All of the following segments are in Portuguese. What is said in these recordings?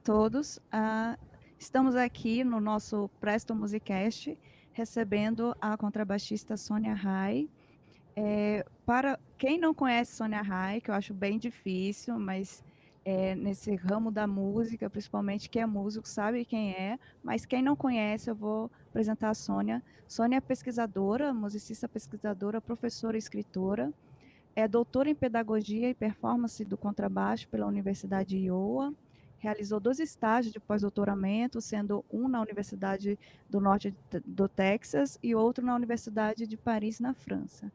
todos. Estamos aqui no nosso Presto Musicast, recebendo a contrabaixista Sônia Rai. Para quem não conhece Sônia Rai, que eu acho bem difícil, mas nesse ramo da música, principalmente quem é músico sabe quem é, mas quem não conhece, eu vou apresentar a Sônia. Sônia é pesquisadora, musicista pesquisadora, professora e escritora. É doutora em Pedagogia e Performance do Contrabaixo pela Universidade de Iowa. Realizou 2 estágios de pós-doutoramento, sendo um na Universidade do Norte do Texas e outro na Universidade de Paris, na França.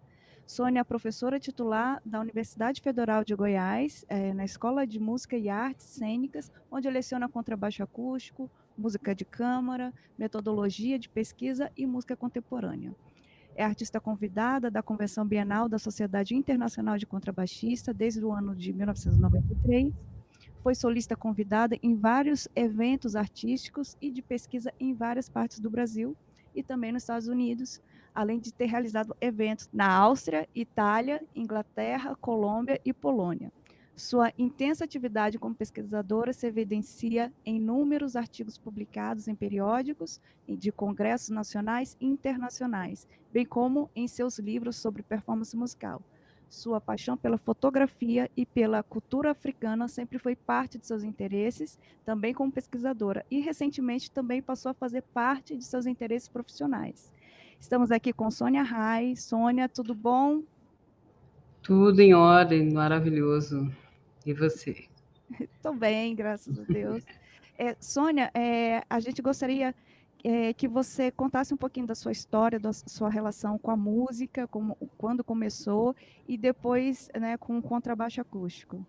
Sônia é professora titular da Universidade Federal de Goiás, na Escola de Música e Artes Cênicas, onde leciona contrabaixo acústico, música de câmara, metodologia de pesquisa e música contemporânea. É artista convidada da Convenção Bienal da Sociedade Internacional de Contrabaixista desde o ano de 1993. Foi solista convidada em vários eventos artísticos e de pesquisa em várias partes do Brasil e também nos Estados Unidos, além de ter realizado eventos na Áustria, Itália, Inglaterra, Colômbia e Polônia. Sua intensa atividade como pesquisadora se evidencia em inúmeros artigos publicados em periódicos de congressos nacionais e internacionais, bem como em seus livros sobre performance musical. Sua paixão pela fotografia e pela cultura africana sempre foi parte de seus interesses, também como pesquisadora, e recentemente também passou a fazer parte de seus interesses profissionais. Estamos aqui com Sônia Rai. Sônia, tudo bom? Tudo em ordem, maravilhoso. E você? Estou bem, graças a Deus. Sônia, a gente gostaria que você contasse um pouquinho da sua história, da sua relação com a música, quando começou, e depois, né, com o contrabaixo acústico.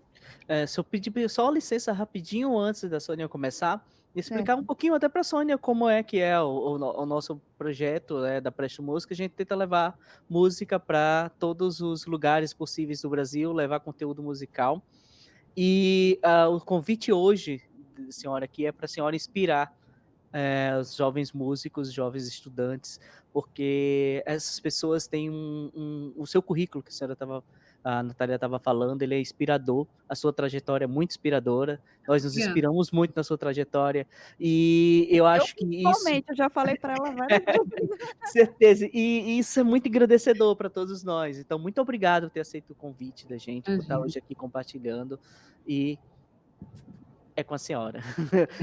Se eu pedir só licença rapidinho antes da Sônia começar, explicar um Certo. pouquinho até para a Sônia como é que é o nosso projeto, da Presto Música. A gente tenta levar música para todos os lugares possíveis do Brasil, levar conteúdo musical. E o convite hoje, senhora, aqui é para a senhora inspirar os jovens músicos, os jovens estudantes, porque essas pessoas têm o seu currículo que a Natália estava falando, ele é inspirador, a sua trajetória é muito inspiradora, nós nos Obrigada. inspiramos muito na sua trajetória, e eu Eu, acho que isso, principalmente, eu já falei para ela várias vezes. certeza, e isso é muito engrandecedor para todos nós, então muito obrigado por ter aceito o convite da gente, por estar Imagina. hoje aqui compartilhando, e é com a senhora,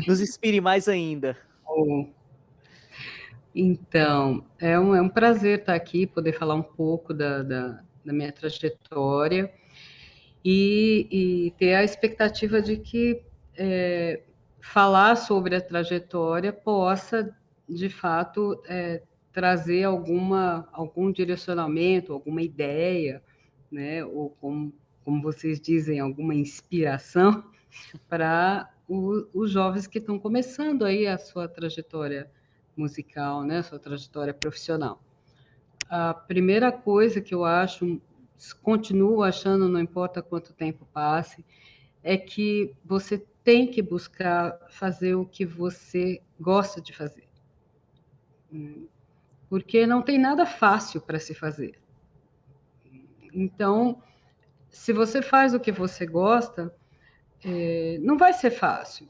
nos inspire mais ainda. Oh, então, é um prazer estar aqui, poder falar um pouco da minha trajetória e ter a expectativa de que falar sobre a trajetória possa, de fato, trazer algum direcionamento, alguma ideia, né? Ou como vocês dizem, alguma inspiração para os jovens que estão começando aí a sua trajetória musical, né, a sua trajetória profissional. A primeira coisa que eu acho, continuo achando, não importa quanto tempo passe, é que você tem que buscar fazer o que você gosta de fazer. Porque não tem nada fácil para se fazer. Então, se você faz o que você gosta, não vai ser fácil,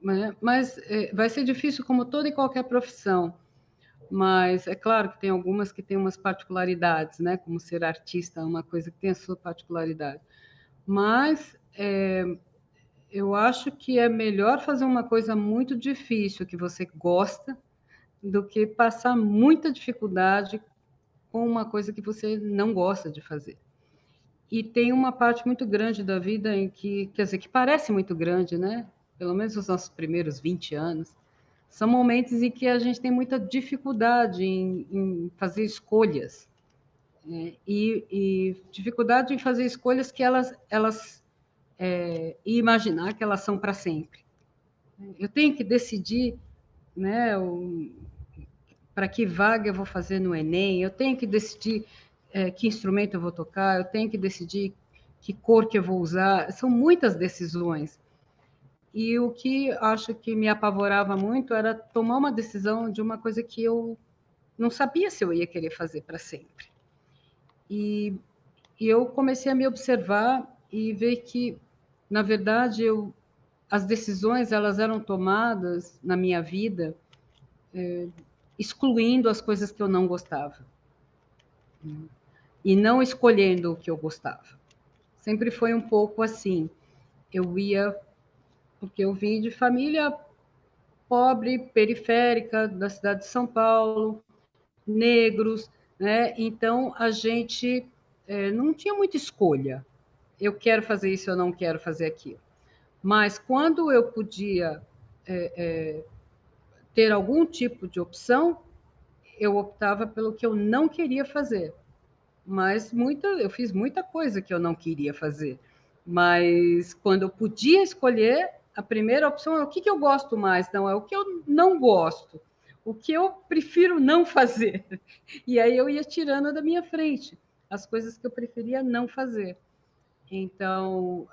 né? Mas vai ser difícil como toda e qualquer profissão. Mas é claro que tem algumas que têm umas particularidades, né? Como ser artista, uma coisa que tem a sua particularidade. Mas eu acho que é melhor fazer uma coisa muito difícil que você gosta do que passar muita dificuldade com uma coisa que você não gosta de fazer. E tem uma parte muito grande da vida em que, quer dizer, que parece muito grande, né? Pelo menos os nossos primeiros 20 anos, são momentos em que a gente tem muita dificuldade em fazer escolhas, né? E dificuldade em fazer escolhas que e imaginar que elas são para sempre. Eu tenho que decidir, né, para que vaga eu vou fazer no Enem, eu tenho que decidir que instrumento eu vou tocar, eu tenho que decidir que cor que eu vou usar, são muitas decisões. E o que acho que me apavorava muito era tomar uma decisão de uma coisa que eu não sabia se eu ia querer fazer para sempre. E eu comecei a me observar e ver que, na verdade, eu as decisões elas eram tomadas na minha vida excluindo as coisas que eu não gostava e não escolhendo o que eu gostava. Sempre foi um pouco assim. Eu ia, porque eu vim de família pobre, periférica, da cidade de São Paulo, negros, né? Então a gente não tinha muita escolha. Eu quero fazer isso, eu não quero fazer aquilo. Mas quando eu podia ter algum tipo de opção, eu optava pelo que eu não queria fazer. Mas eu fiz muita coisa que eu não queria fazer. Mas quando eu podia escolher, a primeira opção é o que eu gosto mais, não é o que eu não gosto, o que eu prefiro não fazer. E aí eu ia tirando da minha frente as coisas que eu preferia não fazer. Então,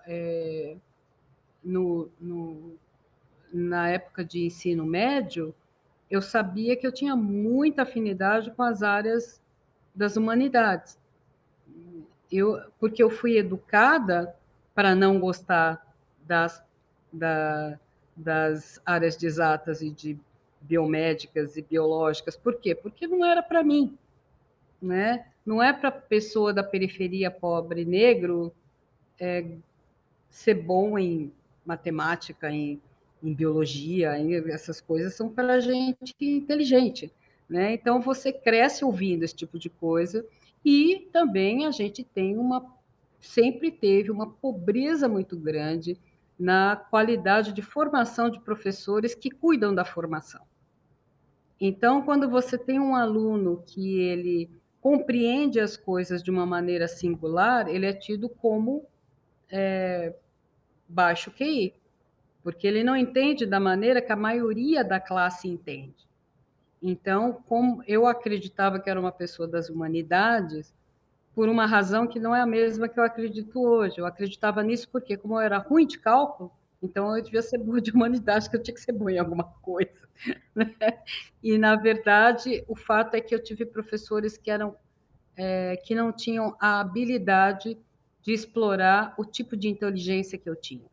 na época de ensino médio, eu sabia que eu tinha muita afinidade com as áreas das humanidades. Porque eu fui educada para não gostar das, das áreas de exatas e de biomédicas e biológicas. Por quê? Porque não era para mim, né? Não é para pessoa da periferia pobre negro ser bom em matemática, em biologia, essas coisas são para gente inteligente, né? Então você cresce ouvindo esse tipo de coisa e também a gente sempre teve uma pobreza muito grande na qualidade de formação de professores que cuidam da formação. Então, quando você tem um aluno que ele compreende as coisas de uma maneira singular, ele é tido como baixo QI, porque ele não entende da maneira que a maioria da classe entende. Então, como eu acreditava que era uma pessoa das humanidades, por uma razão que não é a mesma que eu acredito hoje. Eu acreditava nisso porque, como eu era ruim de cálculo, então eu devia ser boa de humanidade, que eu tinha que ser boa em alguma coisa. Né? E, na verdade, o fato é que eu tive professores que não tinham a habilidade de explorar o tipo de inteligência que eu tinha.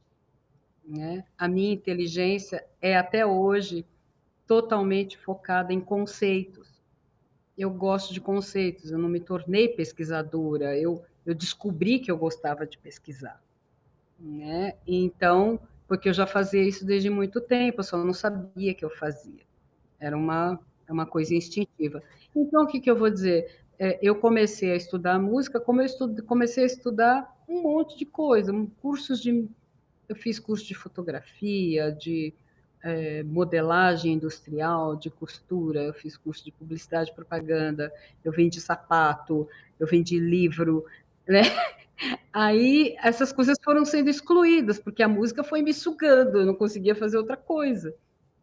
Né? A minha inteligência é, até hoje, totalmente focada em conceitos. Eu gosto de conceitos, eu não me tornei pesquisadora, eu descobri que eu gostava de pesquisar. Né? Então, porque eu já fazia isso desde muito tempo, eu só não sabia que eu fazia. Era uma coisa instintiva. Então, o que eu vou dizer? Eu comecei a estudar música, comecei a estudar um monte de coisa, eu fiz curso de fotografia, de modelagem industrial, de costura, eu fiz curso de publicidade e propaganda, eu vendi sapato, eu vendi livro, né? Aí essas coisas foram sendo excluídas, porque a música foi me sugando, eu não conseguia fazer outra coisa,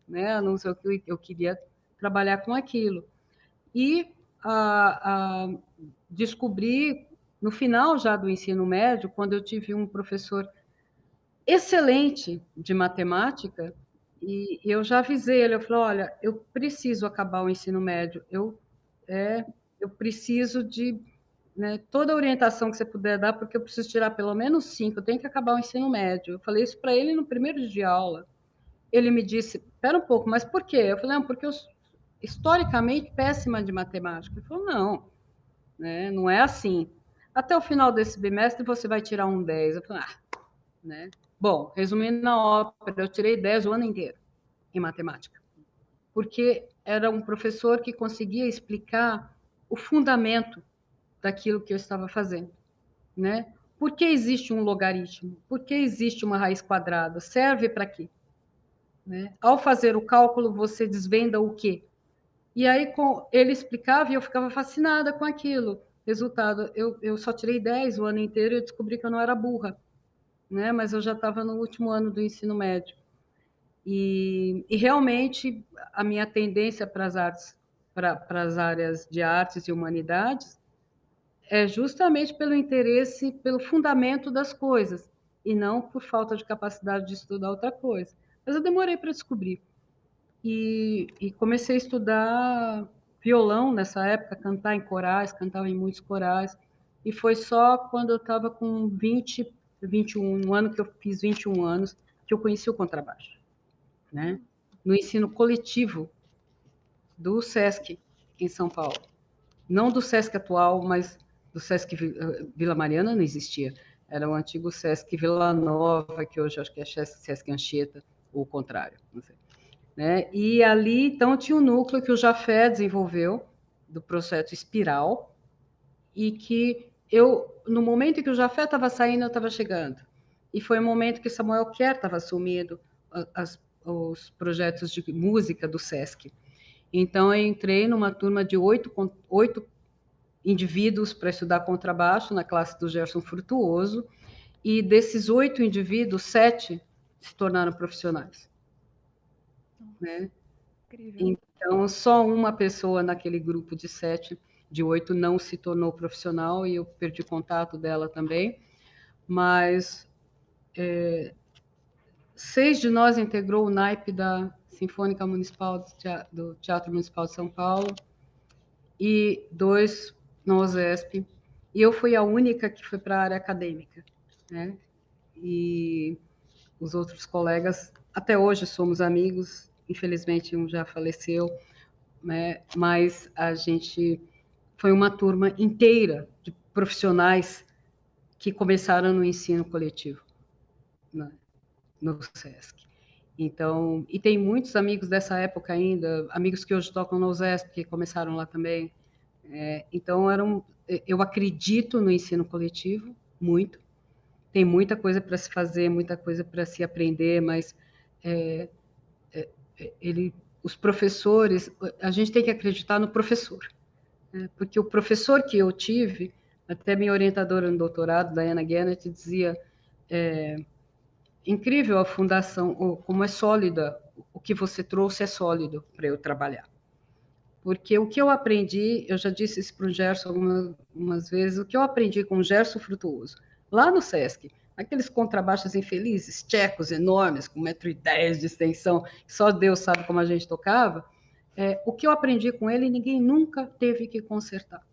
né? A não ser que eu queria trabalhar com aquilo. E descobri, no final já do ensino médio, quando eu tive um professor excelente de matemática, e eu já avisei ele, eu falei, olha, eu preciso acabar o ensino médio, eu preciso de, né, toda a orientação que você puder dar, porque eu preciso tirar pelo menos 5, eu tenho que acabar o ensino médio. Eu falei isso para ele no primeiro dia de aula. Ele me disse, espera um pouco, mas por quê? Eu falei, não, porque eu historicamente péssima de matemática. Ele falou, não, né, não é assim. Até o final desse bimestre você vai tirar um 10. Eu falei, né? Bom, resumindo a ópera, eu tirei 10 o ano inteiro em matemática, porque era um professor que conseguia explicar o fundamento daquilo que eu estava fazendo, né? Por que existe um logaritmo? Por que existe uma raiz quadrada? Serve para quê? Né? Ao fazer o cálculo, você desvenda o quê? E aí ele explicava e eu ficava fascinada com aquilo. Resultado, eu só tirei 10 o ano inteiro e eu descobri que eu não era burra, né? Mas eu já estava no último ano do ensino médio. E realmente a minha tendência para as artes, para as áreas de artes e humanidades, é justamente pelo interesse, pelo fundamento das coisas, e não por falta de capacidade de estudar outra coisa. Mas eu demorei para descobrir. E comecei a estudar violão nessa época, cantar em corais, cantava em muitos corais. E foi só quando eu estava com 21, no ano que eu fiz 21 anos, que eu conheci o contrabaixo, né? No ensino coletivo do SESC, em São Paulo. Não do SESC atual, mas do SESC Vila Mariana não existia. Era o antigo SESC Vila Nova, que hoje acho que é SESC Anchieta, ou o contrário, não sei. Né? E ali, então, tinha um núcleo que o Jafé desenvolveu, do projeto Espiral, e que no momento em que o Jafé estava saindo, eu estava chegando. E foi o momento que Samuel Kerr estava assumindo os projetos de música do SESC. Então, eu entrei numa turma de 8 indivíduos para estudar contrabaixo na classe do Gerson Frutuoso, e desses 8 indivíduos, 7 se tornaram profissionais. Né? Incrível. Então, só uma pessoa naquele grupo de 7, de 8, não se tornou profissional, e eu perdi contato dela também, mas 6 de nós integrou o naipe da Sinfônica Municipal do Teatro Municipal de São Paulo, e 2 na OSESP, e eu fui a única que foi para a área acadêmica, né? E os outros colegas, até hoje somos amigos, infelizmente um já faleceu, né? Mas a gente foi uma turma inteira de profissionais que começaram no ensino coletivo, né? No SESC. Então, e tem muitos amigos dessa época ainda, amigos que hoje tocam no USESP, que começaram lá também. Então, eu acredito no ensino coletivo, muito. Tem muita coisa para se fazer, muita coisa para se aprender, mas os professores, a gente tem que acreditar no professor. Né? Porque o professor que eu tive, até minha orientadora no doutorado, Diana Gannett, dizia... incrível a fundação, como é sólida, o que você trouxe é sólido para eu trabalhar. Porque o que eu aprendi, eu já disse isso para o Gerson algumas vezes, o que eu aprendi com o Gerson Frutuoso, lá no SESC, aqueles contrabaixos infelizes, tchecos enormes, com 1,10 m de extensão, só Deus sabe como a gente tocava, o que eu aprendi com ele, ninguém nunca teve que consertar,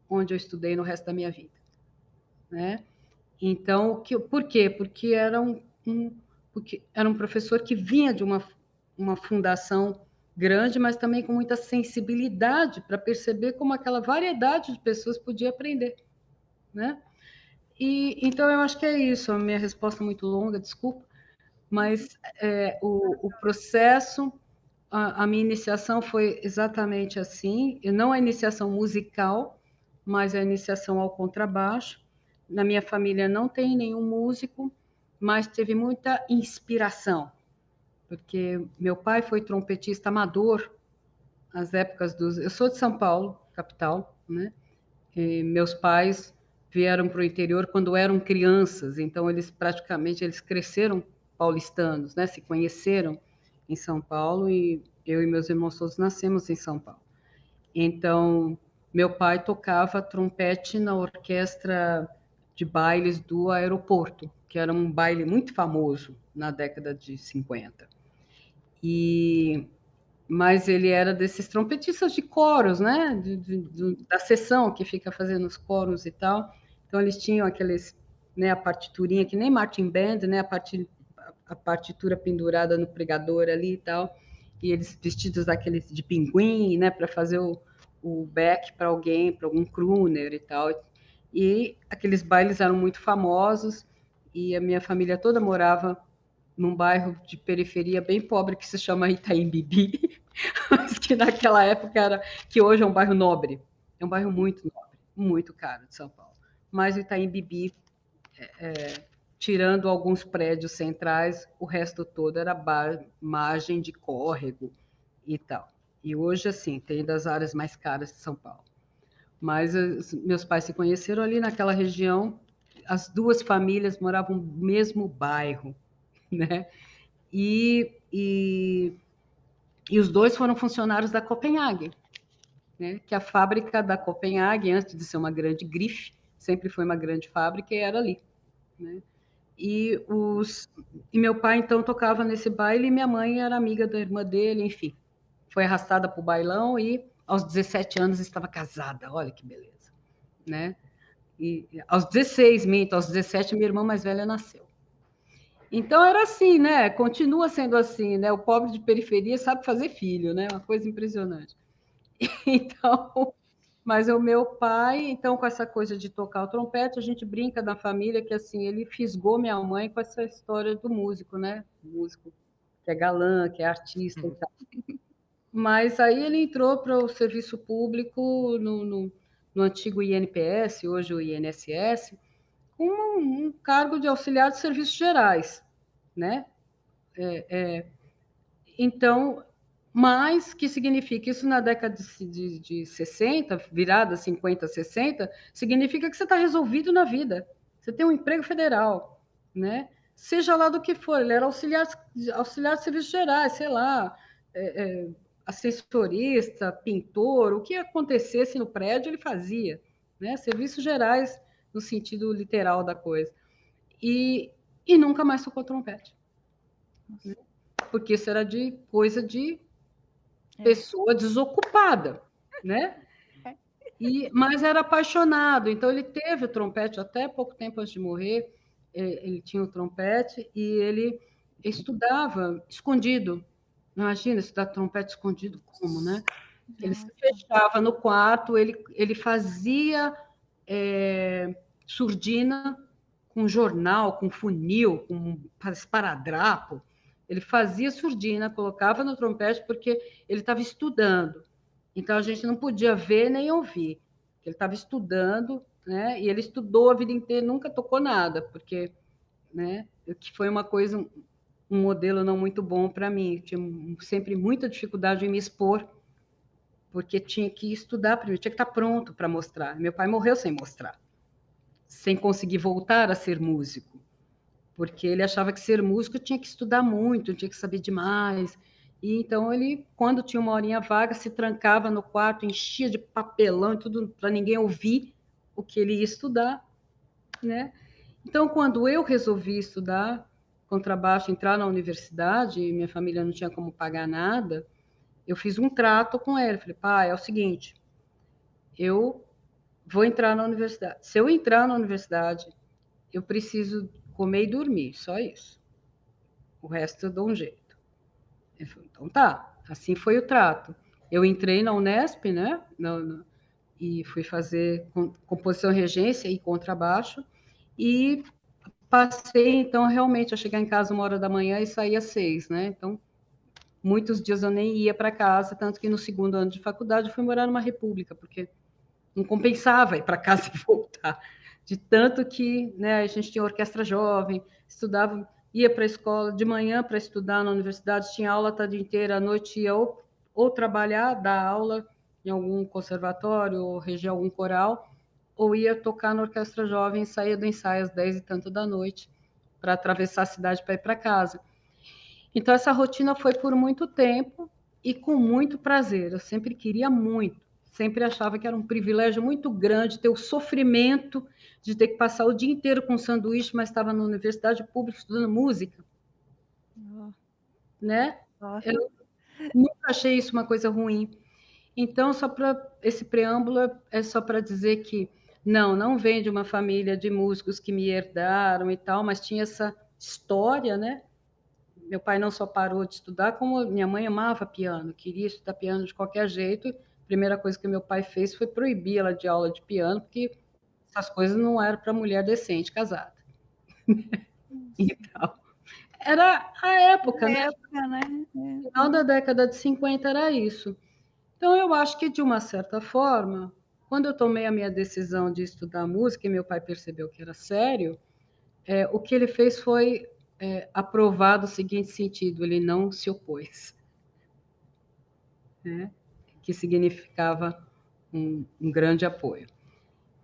onde eu estudei no resto da minha vida. Né? Então, por quê? Porque era um professor que vinha de uma fundação grande, mas também com muita sensibilidade para perceber como aquela variedade de pessoas podia aprender, né? E então eu acho que é isso. A minha resposta é muito longa, desculpa, mas o processo, a minha iniciação foi exatamente assim. E não a iniciação musical, mas a iniciação ao contrabaixo. Na minha família não tem nenhum músico, mas teve muita inspiração, porque meu pai foi trompetista amador às épocas dos... Eu sou de São Paulo, capital, né? E meus pais vieram para o interior quando eram crianças, então eles cresceram paulistanos, né? Se conheceram em São Paulo, e eu e meus irmãos todos nascemos em São Paulo. Então, meu pai tocava trompete na orquestra de bailes do aeroporto, que era um baile muito famoso na década de 50. Mas ele era desses trompetistas de coros, né? Da sessão que fica fazendo os coros e tal. Então, eles tinham né, a partiturinha, que nem Marching Band, né? A partitura pendurada no pregador ali e tal. E eles vestidos daqueles de pinguim, né? Para fazer o back para alguém, para algum crooner e tal. E aqueles bailes eram muito famosos, e a minha família toda morava num bairro de periferia bem pobre que se chama Itaim Bibi, mas que naquela época que hoje é um bairro nobre. É um bairro muito nobre, muito caro de São Paulo. Mas o Itaim Bibi, tirando alguns prédios centrais, o resto todo era margem de córrego e tal. E hoje, assim, tem das áreas mais caras de São Paulo. Mas meus pais se conheceram ali naquela região, as duas famílias moravam no mesmo bairro, né? E os dois foram funcionários da Copenhague, né? Que a fábrica da Copenhague, antes de ser uma grande grife, sempre foi uma grande fábrica e era ali, né? E meu pai, então, tocava nesse baile, e minha mãe era amiga da irmã dele, enfim. Foi arrastada para o bailão e, aos 17 anos, estava casada. Olha que beleza, né? E aos 16, aos 17, minha irmã mais velha nasceu. Então era assim, né? Continua sendo assim, né? O pobre de periferia sabe fazer filho, né? Uma coisa impressionante. Então, mas o meu pai, então, com essa coisa de tocar o trompete, a gente brinca na família que assim, ele fisgou minha mãe com essa história do músico, né? Músico que é galã, que é artista e tal. Mas aí ele entrou para o serviço público no antigo INPS, hoje o INSS, com um cargo de auxiliar de serviços gerais, né? Então, mas que significa isso na década de 60, virada 50, 60, significa que você está resolvido na vida. Você tem um emprego federal, né? Seja lá do que for, ele era auxiliar de serviços gerais, sei lá, assessorista, pintor, o que acontecesse no prédio ele fazia, né? Serviços gerais no sentido literal da coisa. E nunca mais tocou trompete. Né? Porque isso era de coisa de pessoa desocupada, né? Mas era apaixonado, então ele teve o trompete até pouco tempo antes de morrer, ele tinha o trompete e ele estudava escondido. Imagina estudar trompete escondido como, né? Ele se fechava no quarto, ele fazia surdina com jornal, com funil, com esparadrapo. Ele fazia surdina, colocava no trompete porque ele estava estudando. Então a gente não podia ver nem ouvir. Ele estava estudando, né? E ele estudou a vida inteira, nunca tocou nada, porque, né? Que foi uma coisa, um modelo não muito bom para mim. Eu tinha sempre muita dificuldade em me expor, porque tinha que estudar primeiro, tinha que estar pronto para mostrar. Meu pai morreu sem mostrar, sem conseguir voltar a ser músico, porque ele achava que ser músico tinha que estudar muito, tinha que saber demais. E então ele, quando tinha uma horinha vaga, se trancava no quarto, enchia de papelão e tudo para ninguém ouvir o que ele ia estudar, né? Então, quando eu resolvi estudar contrabaixo, entrar na universidade, e minha família não tinha como pagar nada, eu fiz um trato com ele. Falei, pai, é o seguinte, eu vou entrar na universidade. Se eu entrar na universidade, eu preciso comer e dormir, só isso. O resto eu dou um jeito. Ele falou, então tá, assim foi o trato. Eu entrei na Unesp, né? E fui fazer composição e regência e contrabaixo. E passei, então, realmente a chegar em casa 1h da manhã e sair às 6, né? Então, muitos dias eu nem ia para casa, tanto que no segundo ano de faculdade eu fui morar numa república, porque não compensava ir para casa e voltar. De tanto que, né, a gente tinha orquestra jovem, estudava, ia para a escola de manhã para estudar na universidade, tinha aula a tarde inteira, à noite ia ou trabalhar, dar aula em algum conservatório, ou reger algum coral, ou ia tocar na orquestra jovem, saía do ensaio às 10h e tanto da noite, para atravessar a cidade para ir para casa. Então, essa rotina foi por muito tempo e com muito prazer. Eu sempre queria muito, sempre achava que era um privilégio muito grande ter o sofrimento de ter que passar o dia inteiro com sanduíche, mas estava na universidade pública estudando música, né? Eu nunca achei isso uma coisa ruim. Então, só para esse preâmbulo é só para dizer que não vem de uma família de músicos que me herdaram e tal, mas tinha essa história, né? Meu pai não só parou de estudar, como minha mãe amava piano, queria estudar piano de qualquer jeito. A primeira coisa que meu pai fez foi proibir ela de aula de piano, porque essas coisas não eram para mulher decente casada. Então, era a época, né? No final da década de 50 era isso. Então, eu acho que, de uma certa forma, quando eu tomei a minha decisão de estudar música e meu pai percebeu que era sério, o que ele fez foi aprovar do seguinte sentido: ele não se opôs, né? Que significava um grande apoio.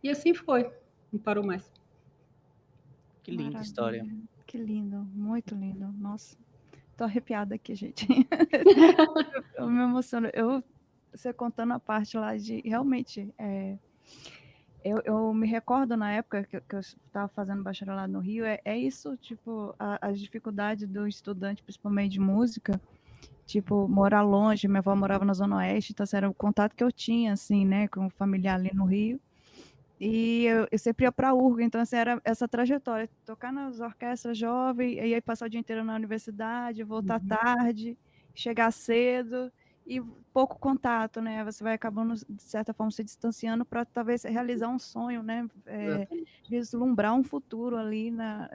E assim foi, não parou mais. Que linda história. Que lindo, muito lindo. Nossa, tô arrepiada aqui, gente. Eu me emociono. Você contando a parte lá de realmente. Eu me recordo na época que eu estava fazendo bacharelado no Rio, é isso, tipo, as dificuldades do estudante, principalmente de música, tipo, morar longe, minha avó morava na Zona Oeste, então assim, era o contato que eu tinha, assim, né, com o familiar ali no Rio. E eu sempre ia para a URGA, então assim, era essa trajetória, tocar nas orquestras jovem, e aí passar o dia inteiro na universidade, voltar tarde, chegar cedo, e pouco contato, né? Você vai acabando, de certa forma, se distanciando para talvez realizar um sonho, né? Vislumbrar um futuro ali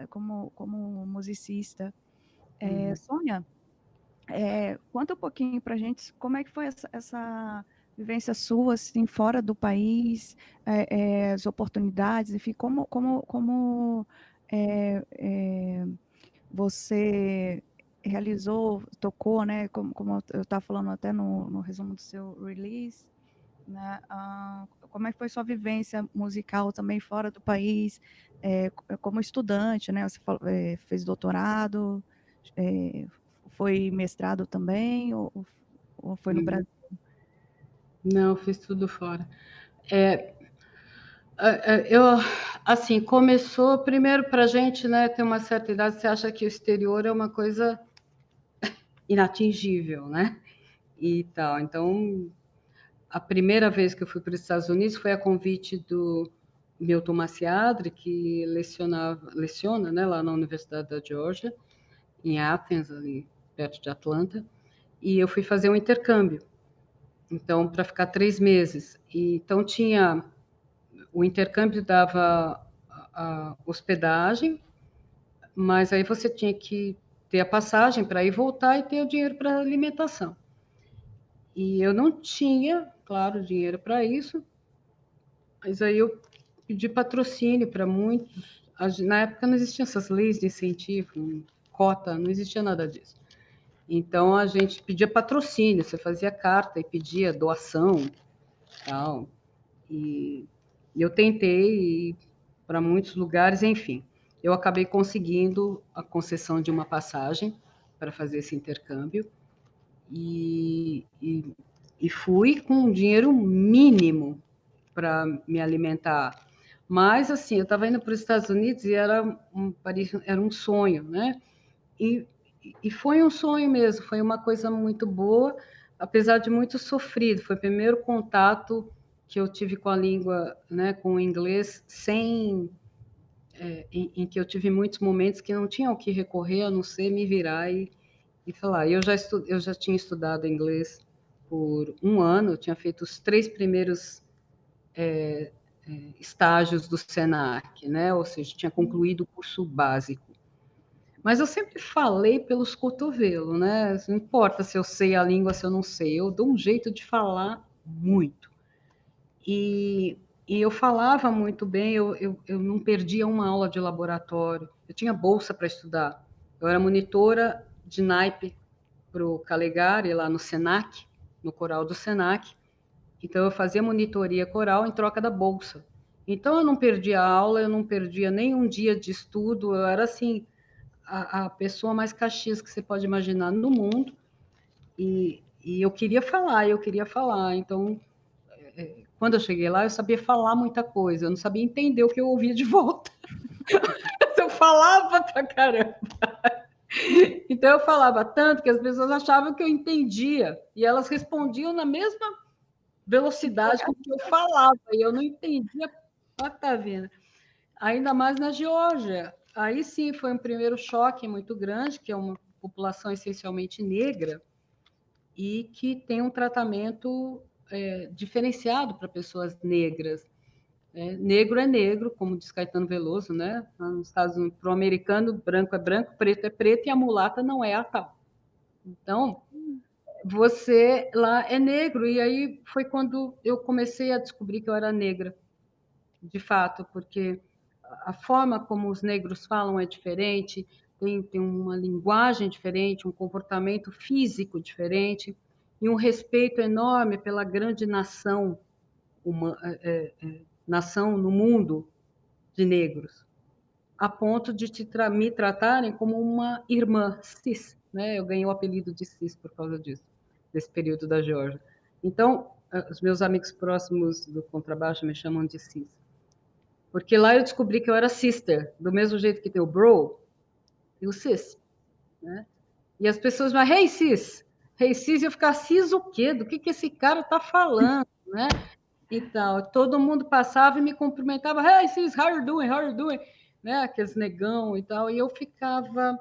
como musicista. Sônia, conta um pouquinho para a gente como é que foi essa vivência sua, assim, fora do país, as oportunidades, enfim, como você realizou, tocou, né, como eu estava falando até no resumo do seu release, né, como é que foi sua vivência musical também fora do país, como estudante, né, você fez doutorado, foi mestrado também, ou foi no Brasil? Não, fiz tudo fora. Eu, assim, começou primeiro para a gente, né, ter uma certa idade, você acha que o exterior é uma coisa inatingível, né? E tal. Então, a primeira vez que eu fui para os Estados Unidos foi a convite do Milton Maciadri, que leciona, né, lá na Universidade da Georgia, em Athens, ali perto de Atlanta, e eu fui fazer um intercâmbio. Então, para ficar 3 meses. E, então, o intercâmbio dava a hospedagem, mas aí você tinha que ter a passagem para ir voltar e ter o dinheiro para alimentação. E eu não tinha, claro, dinheiro para isso, mas aí eu pedi patrocínio para muitos. Na época não existiam essas leis de incentivo, cota, não existia nada disso. Então a gente pedia patrocínio, você fazia carta e pedia doação, tal. E eu tentei ir para muitos lugares, enfim. Eu acabei conseguindo a concessão de uma passagem para fazer esse intercâmbio e fui com dinheiro mínimo para me alimentar. Mas, assim, eu estava indo para os Estados Unidos e era um sonho, né? E foi um sonho mesmo, foi uma coisa muito boa, apesar de muito sofrido. Foi o primeiro contato que eu tive com a língua, né, com o inglês, em que eu tive muitos momentos que não tinha o que recorrer, a não ser me virar e falar. Eu já tinha estudado inglês por 1 ano, eu tinha feito os 3 primeiros estágios do SENAC, né? Ou seja, tinha concluído o curso básico. Mas eu sempre falei pelos cotovelos, né? Não importa se eu sei a língua, se eu não sei, eu dou um jeito de falar muito. E eu falava muito bem, eu não perdia uma aula de laboratório, eu tinha bolsa para estudar. Eu era monitora de naipe para o Calegari, lá no SENAC, no coral do SENAC. Então, eu fazia monitoria coral em troca da bolsa. Então, eu não perdia aula, eu não perdia nem um dia de estudo, eu era assim, a pessoa mais caxias que você pode imaginar no mundo, e eu queria falar. Então, quando eu cheguei lá, eu sabia falar muita coisa, eu não sabia entender o que eu ouvia de volta. Eu falava pra caramba. Então, eu falava tanto que as pessoas achavam que eu entendia, e elas respondiam na mesma velocidade com que eu falava, e eu não entendia patavina. Ainda mais na Geórgia. Aí sim foi um primeiro choque muito grande, que é uma população essencialmente negra e que tem um tratamento diferenciado para pessoas negras. Negro é negro, como diz Caetano Veloso, né? Nos Estados Unidos, para o americano, branco é branco, preto é preto e a mulata não é a tal. Então, você lá é negro, e aí foi quando eu comecei a descobrir que eu era negra, de fato, porque a forma como os negros falam é diferente, tem uma linguagem diferente, um comportamento físico diferente, e um respeito enorme pela grande nação, nação no mundo de negros, a ponto de me tratarem como uma irmã cis, né? Eu ganhei o apelido de cis por causa disso, desse período da Geórgia. Então, os meus amigos próximos do contrabaixo me chamam de cis. Porque lá eu descobri que eu era sister, do mesmo jeito que tem o bro e o cis, né? E as pessoas vão, hey cis, e eu ficar, cis o quê? Do que esse cara tá falando, né? e tal. Todo mundo passava e me cumprimentava. Hey, sis, how you doing? How you doing? Né? Aqueles negão e tal. E eu ficava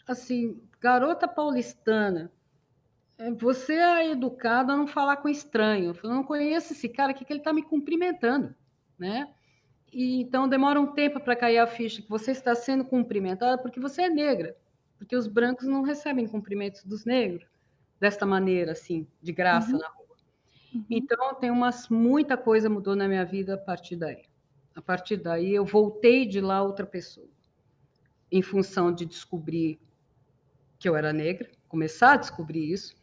assim, garota paulistana. Você é educada a não falar com estranho. Eu não conheço esse cara aqui que ele está me cumprimentando, né? E, então demora um tempo para cair a ficha que você está sendo cumprimentada porque você é negra, porque os brancos não recebem cumprimentos dos negros desta maneira, assim, de graça Uhum, na rua. uhum, Então tem muita coisa mudou na minha vida a partir daí. A partir daí eu voltei de lá outra pessoa, em função de descobrir que eu era negra, começar a descobrir isso.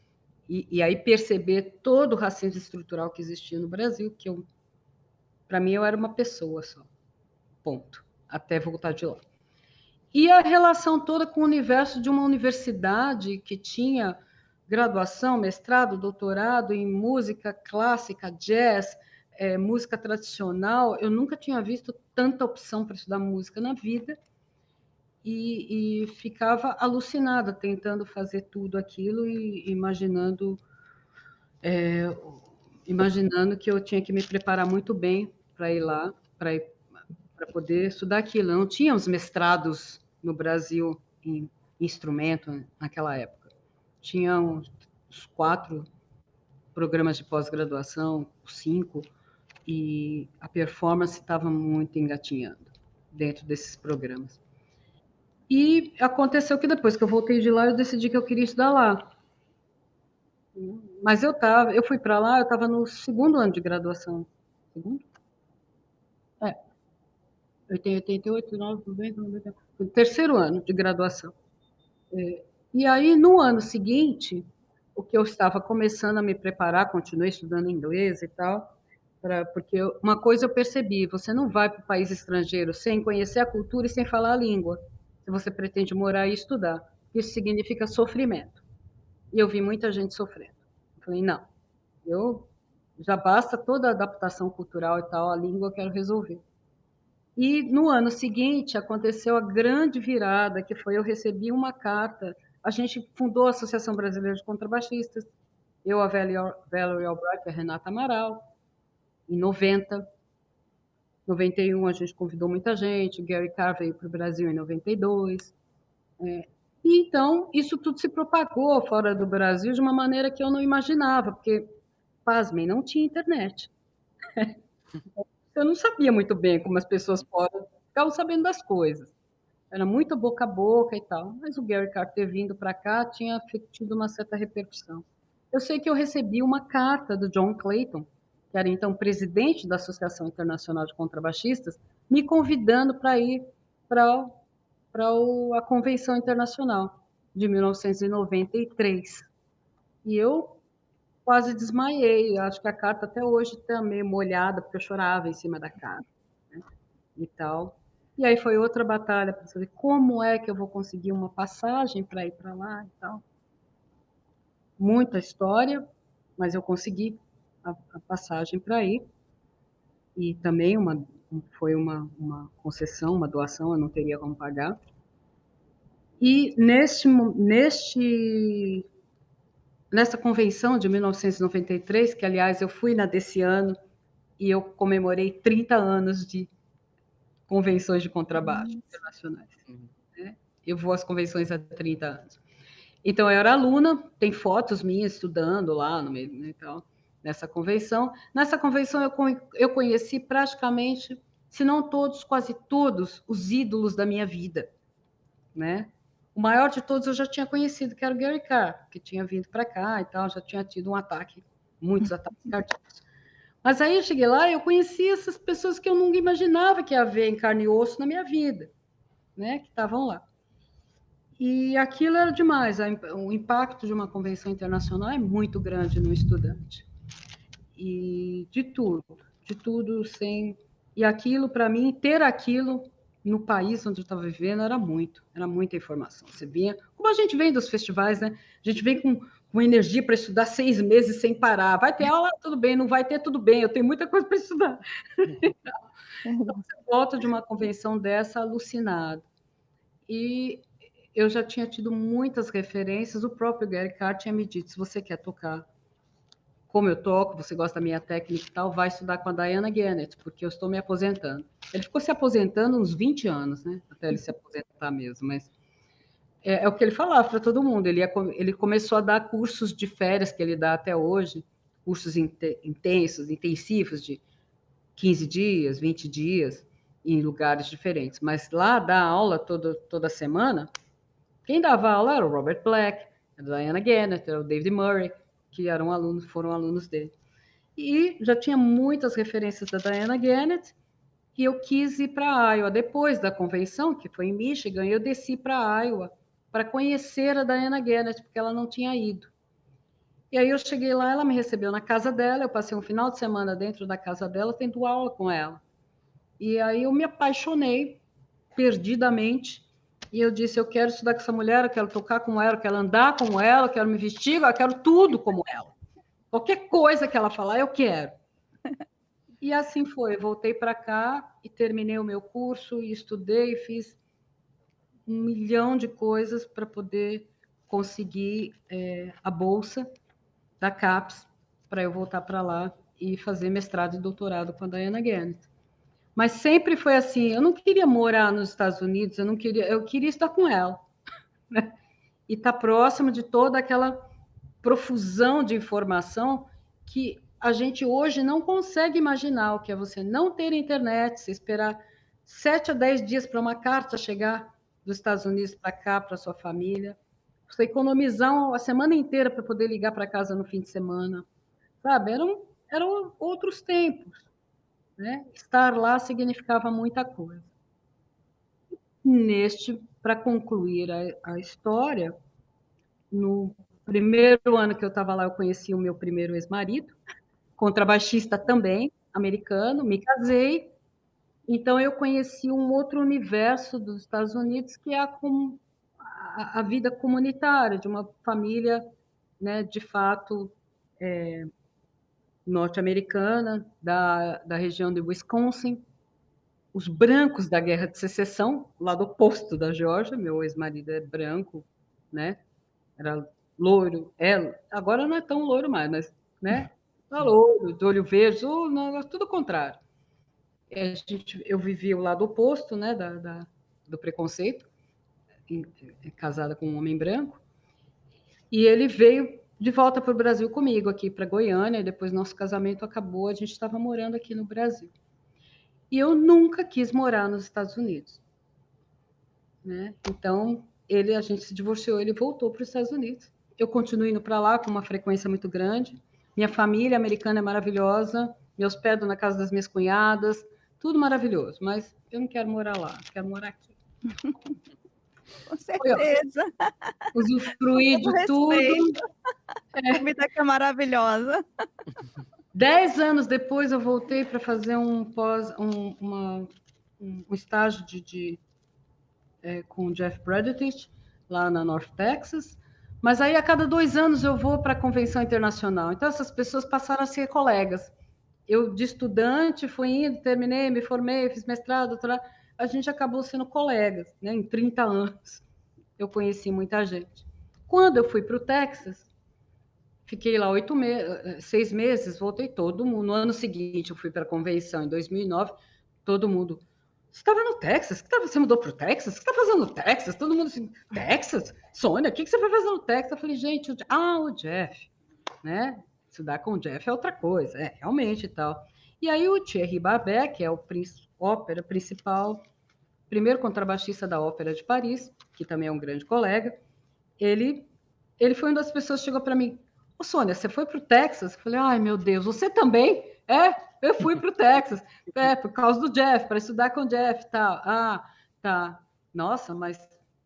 E aí perceber todo o racismo estrutural que existia no Brasil, que para mim eu era uma pessoa só, ponto, até voltar de lá. E a relação toda com o universo de uma universidade que tinha graduação, mestrado, doutorado em música clássica, jazz, música tradicional. Eu nunca tinha visto tanta opção para estudar música na vida e ficava alucinada tentando fazer tudo aquilo e imaginando que eu tinha que me preparar muito bem para ir lá, para poder estudar aquilo. Não tínhamos mestrados no Brasil em instrumento naquela época. Tinha uns 4 programas de pós-graduação, 5, e a performance estava muito engatinhando dentro desses programas. E aconteceu que depois que eu voltei de lá, eu decidi que eu queria estudar lá. Mas eu fui para lá, eu estava no 2º ano de graduação. Segundo? Eu tenho 88, 9, 90, 90, 3º ano de graduação. E aí, no ano seguinte, o que eu estava começando a me preparar, continuei estudando inglês e tal, porque uma coisa eu percebi, você não vai para o país estrangeiro sem conhecer a cultura e sem falar a língua, se você pretende morar e estudar. Isso significa sofrimento. E eu vi muita gente sofrendo. Eu falei, não, já basta toda a adaptação cultural e tal, a língua eu quero resolver. E no ano seguinte aconteceu a grande virada, que foi eu recebi uma carta. A gente fundou a Associação Brasileira de Contrabaixistas, eu, a Valerie Albright e a Renata Amaral, em 90. 91 a gente convidou muita gente, o Gary Carr veio para o Brasil em 92. E então isso tudo se propagou fora do Brasil de uma maneira que eu não imaginava, porque, pasmem, não tinha internet. Eu não sabia muito bem como as pessoas ficavam sabendo das coisas. Era muito boca a boca e tal, mas o Gary Carr ter vindo para cá tinha tido uma certa repercussão. Eu sei que eu recebi uma carta do John Clayton, que era então presidente da Associação Internacional de Contrabaixistas, me convidando para ir para a Convenção Internacional de 1993. E eu quase desmaiei. Acho que a carta até hoje está meio molhada, porque eu chorava em cima da carta, né? E tal. E aí foi outra batalha para saber como é que eu vou conseguir uma passagem para ir para lá e tal. Muita história, mas eu consegui a passagem para ir. E também foi uma concessão, uma doação, eu não teria como pagar. E nessa convenção de 1993, que aliás eu fui na desse ano, e eu comemorei 30 anos de convenções de contrabaixo internacionais. Né? Eu vou às convenções há 30 anos. Então, eu era aluna, tem fotos minhas estudando lá no meio, né, tal, nessa convenção. Nessa convenção, eu conheci praticamente, se não todos, quase todos, os ídolos da minha vida. Né? O maior de todos eu já tinha conhecido, que era o Gary Carr, que tinha vindo para cá e tal, já tinha tido muitos ataques cardíacos. Mas aí eu cheguei lá e eu conheci essas pessoas que eu nunca imaginava que ia ver em carne e osso na minha vida, né? Que estavam lá. E aquilo era demais. O impacto de uma convenção internacional é muito grande no estudante. E de tudo sem. E aquilo, para mim, ter aquilo no país onde eu estava vivendo era muita informação. Você vinha, como a gente vem dos festivais, né? A gente vem com energia para estudar 6 meses sem parar. Vai ter aula, tudo bem, não vai ter, tudo bem, eu tenho muita coisa para estudar. Então, você volta de uma convenção dessa alucinado. E eu já tinha tido muitas referências, o próprio Gary Carr tinha me dito, se você quer tocar como eu toco, você gosta da minha técnica e tal, vai estudar com a Diana Gannett, porque eu estou me aposentando. Ele ficou se aposentando uns 20 anos, né? Até ele se aposentar mesmo, mas é o que ele falava para todo mundo. Ele começou a dar cursos de férias, que ele dá até hoje, cursos intensos, intensivos, de 15 dias, 20 dias, em lugares diferentes. Mas lá, dar aula toda semana, quem dava aula era o Robert Black, a Diana Gannett, era o David Murray, que foram alunos dele. E já tinha muitas referências da Diana Gannett, e eu quis ir para Iowa. Depois da convenção, que foi em Michigan, eu desci para Iowa para conhecer a Diana Gannett, porque ela não tinha ido. E aí eu cheguei lá, ela me recebeu na casa dela, eu passei um final de semana dentro da casa dela, tendo aula com ela. E aí eu me apaixonei perdidamente, e eu disse, eu quero estudar com essa mulher, eu quero tocar como ela, eu quero andar como ela, eu quero me vestir, eu quero tudo como ela. Qualquer coisa que ela falar, eu quero. E assim foi, eu voltei para cá e terminei o meu curso, e estudei, fiz 1 milhão de coisas para poder conseguir a bolsa da CAPES, para eu voltar para lá e fazer mestrado e doutorado com a Diana Gannett. Mas sempre foi assim, eu não queria morar nos Estados Unidos, eu queria estar com ela, né? E estar próximo de toda aquela profusão de informação que a gente hoje não consegue imaginar, o que é você não ter internet, você esperar 7 a 10 dias para uma carta chegar dos Estados Unidos para cá, para sua família, você economizar a semana inteira para poder ligar para casa no fim de semana, sabe? Eram outros tempos, né? Estar lá significava muita coisa. Para concluir a história, no primeiro ano que eu estava lá, eu conheci o meu primeiro ex-marido, contrabaixista também, americano, me casei, então eu conheci um outro universo dos Estados Unidos, que é a vida comunitária, de uma família, né, de fato, norte-americana, da região de Wisconsin, os brancos da Guerra de Secessão, lado oposto da Geórgia, meu ex-marido é branco, né, era loiro, agora não é tão loiro mais, mas, né, era loiro, de olho verde, tudo o contrário. Eu vivi o lado oposto, né, do preconceito, casada com um homem branco, e ele veio de volta para o Brasil comigo, aqui para Goiânia, e depois nosso casamento acabou, a gente estava morando aqui no Brasil. E eu nunca quis morar nos Estados Unidos, né? Então, a gente se divorciou, ele voltou para os Estados Unidos. Eu continuo indo para lá com uma frequência muito grande. Minha família americana é maravilhosa, me hospedo na casa das minhas cunhadas, tudo maravilhoso, mas eu não quero morar lá, quero morar aqui. Com certeza. Usufruir de tudo. A comida que é maravilhosa. 10 anos depois eu voltei para fazer um estágio com o Jeff Braditich, lá na North Texas, mas aí a cada 2 anos eu vou para a convenção internacional. Então essas pessoas passaram a ser colegas. Eu, de estudante, fui indo, terminei, me formei, fiz mestrado, doutorado, a gente acabou sendo colegas, né? Em 30 anos eu conheci muita gente. Quando eu fui para o Texas, fiquei lá 6 meses, voltei todo mundo. No ano seguinte, eu fui para a convenção, em 2009, todo mundo. Você estava no Texas? Você mudou para o Texas? O que você está fazendo no Texas? Todo mundo assim, Texas? Sônia, o que você vai fazer no Texas? Eu falei, gente, o Jeff, né? Estudar com o Jeff é outra coisa, realmente e tal. E aí o Thierry Barbet, que é o ópera principal, primeiro contrabaixista da Ópera de Paris, que também é um grande colega, ele foi uma das pessoas que chegou para mim, ô Sônia, você foi para o Texas? Eu falei, ai meu Deus, você também? Eu fui para o Texas, por causa do Jeff, para estudar com o Jeff e tal. Ah, tá. Nossa, mas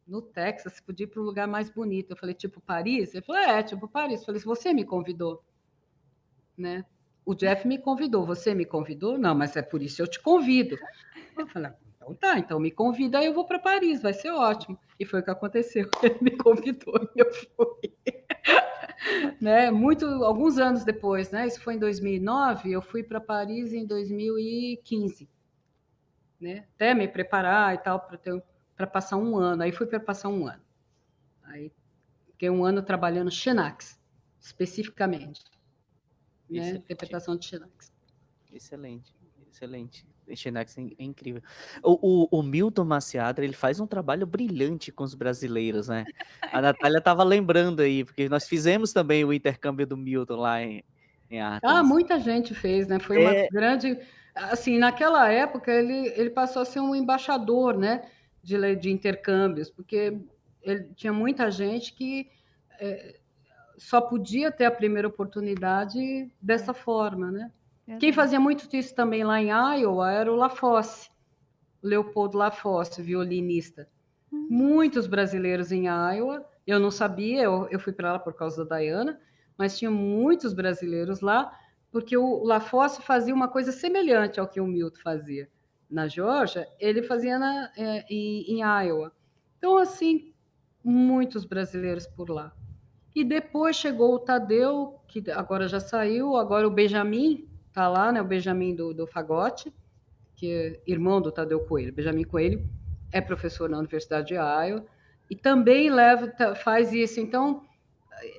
no Texas, você podia ir para um lugar mais bonito. Eu falei, tipo Paris? Ele falou, tipo Paris. Eu falei, você me convidou, né? O Jeff me convidou, você me convidou? Não, mas é por isso que eu te convido. Eu falei, então tá, então me convida, aí eu vou para Paris, vai ser ótimo. E foi o que aconteceu, ele me convidou e eu fui. Né? Alguns anos depois, né? Isso foi em 2009, eu fui para Paris em 2015, né? Até me preparar e tal para passar um ano. Aí fui para passar um ano. Aí fiquei um ano trabalhando Xenax, especificamente. né? Excelente. Interpretação de Xenax. Excelente, excelente. Xenax é incrível. O Milton Maciadra, ele faz um trabalho brilhante com os brasileiros, né? A Natália estava lembrando aí, porque nós fizemos também o intercâmbio do Milton lá em Ah, Athens. muita gente fez, né? Foi uma É, grande. Assim, naquela época, ele passou a ser um embaixador, né? De intercâmbios, porque ele tinha muita gente que só podia ter a primeira oportunidade dessa forma, né? Quem Verdade. fazia muito isso também lá em Iowa era o Lafosse, o Leopoldo Lafosse, violinista. Muitos brasileiros em Iowa, eu não sabia, eu fui para lá por causa da Diana, mas tinha muitos brasileiros lá, porque o Lafosse fazia uma coisa semelhante ao que o Milton fazia na Geórgia, ele fazia em Iowa. Então, assim, muitos brasileiros por lá. E depois chegou o Tadeu, que agora já saiu, agora o Benjamin está lá, né? O Benjamin do Fagote, que é irmão do Tadeu Coelho. Benjamin Coelho é professor na Universidade de Iowa e também faz isso. Então,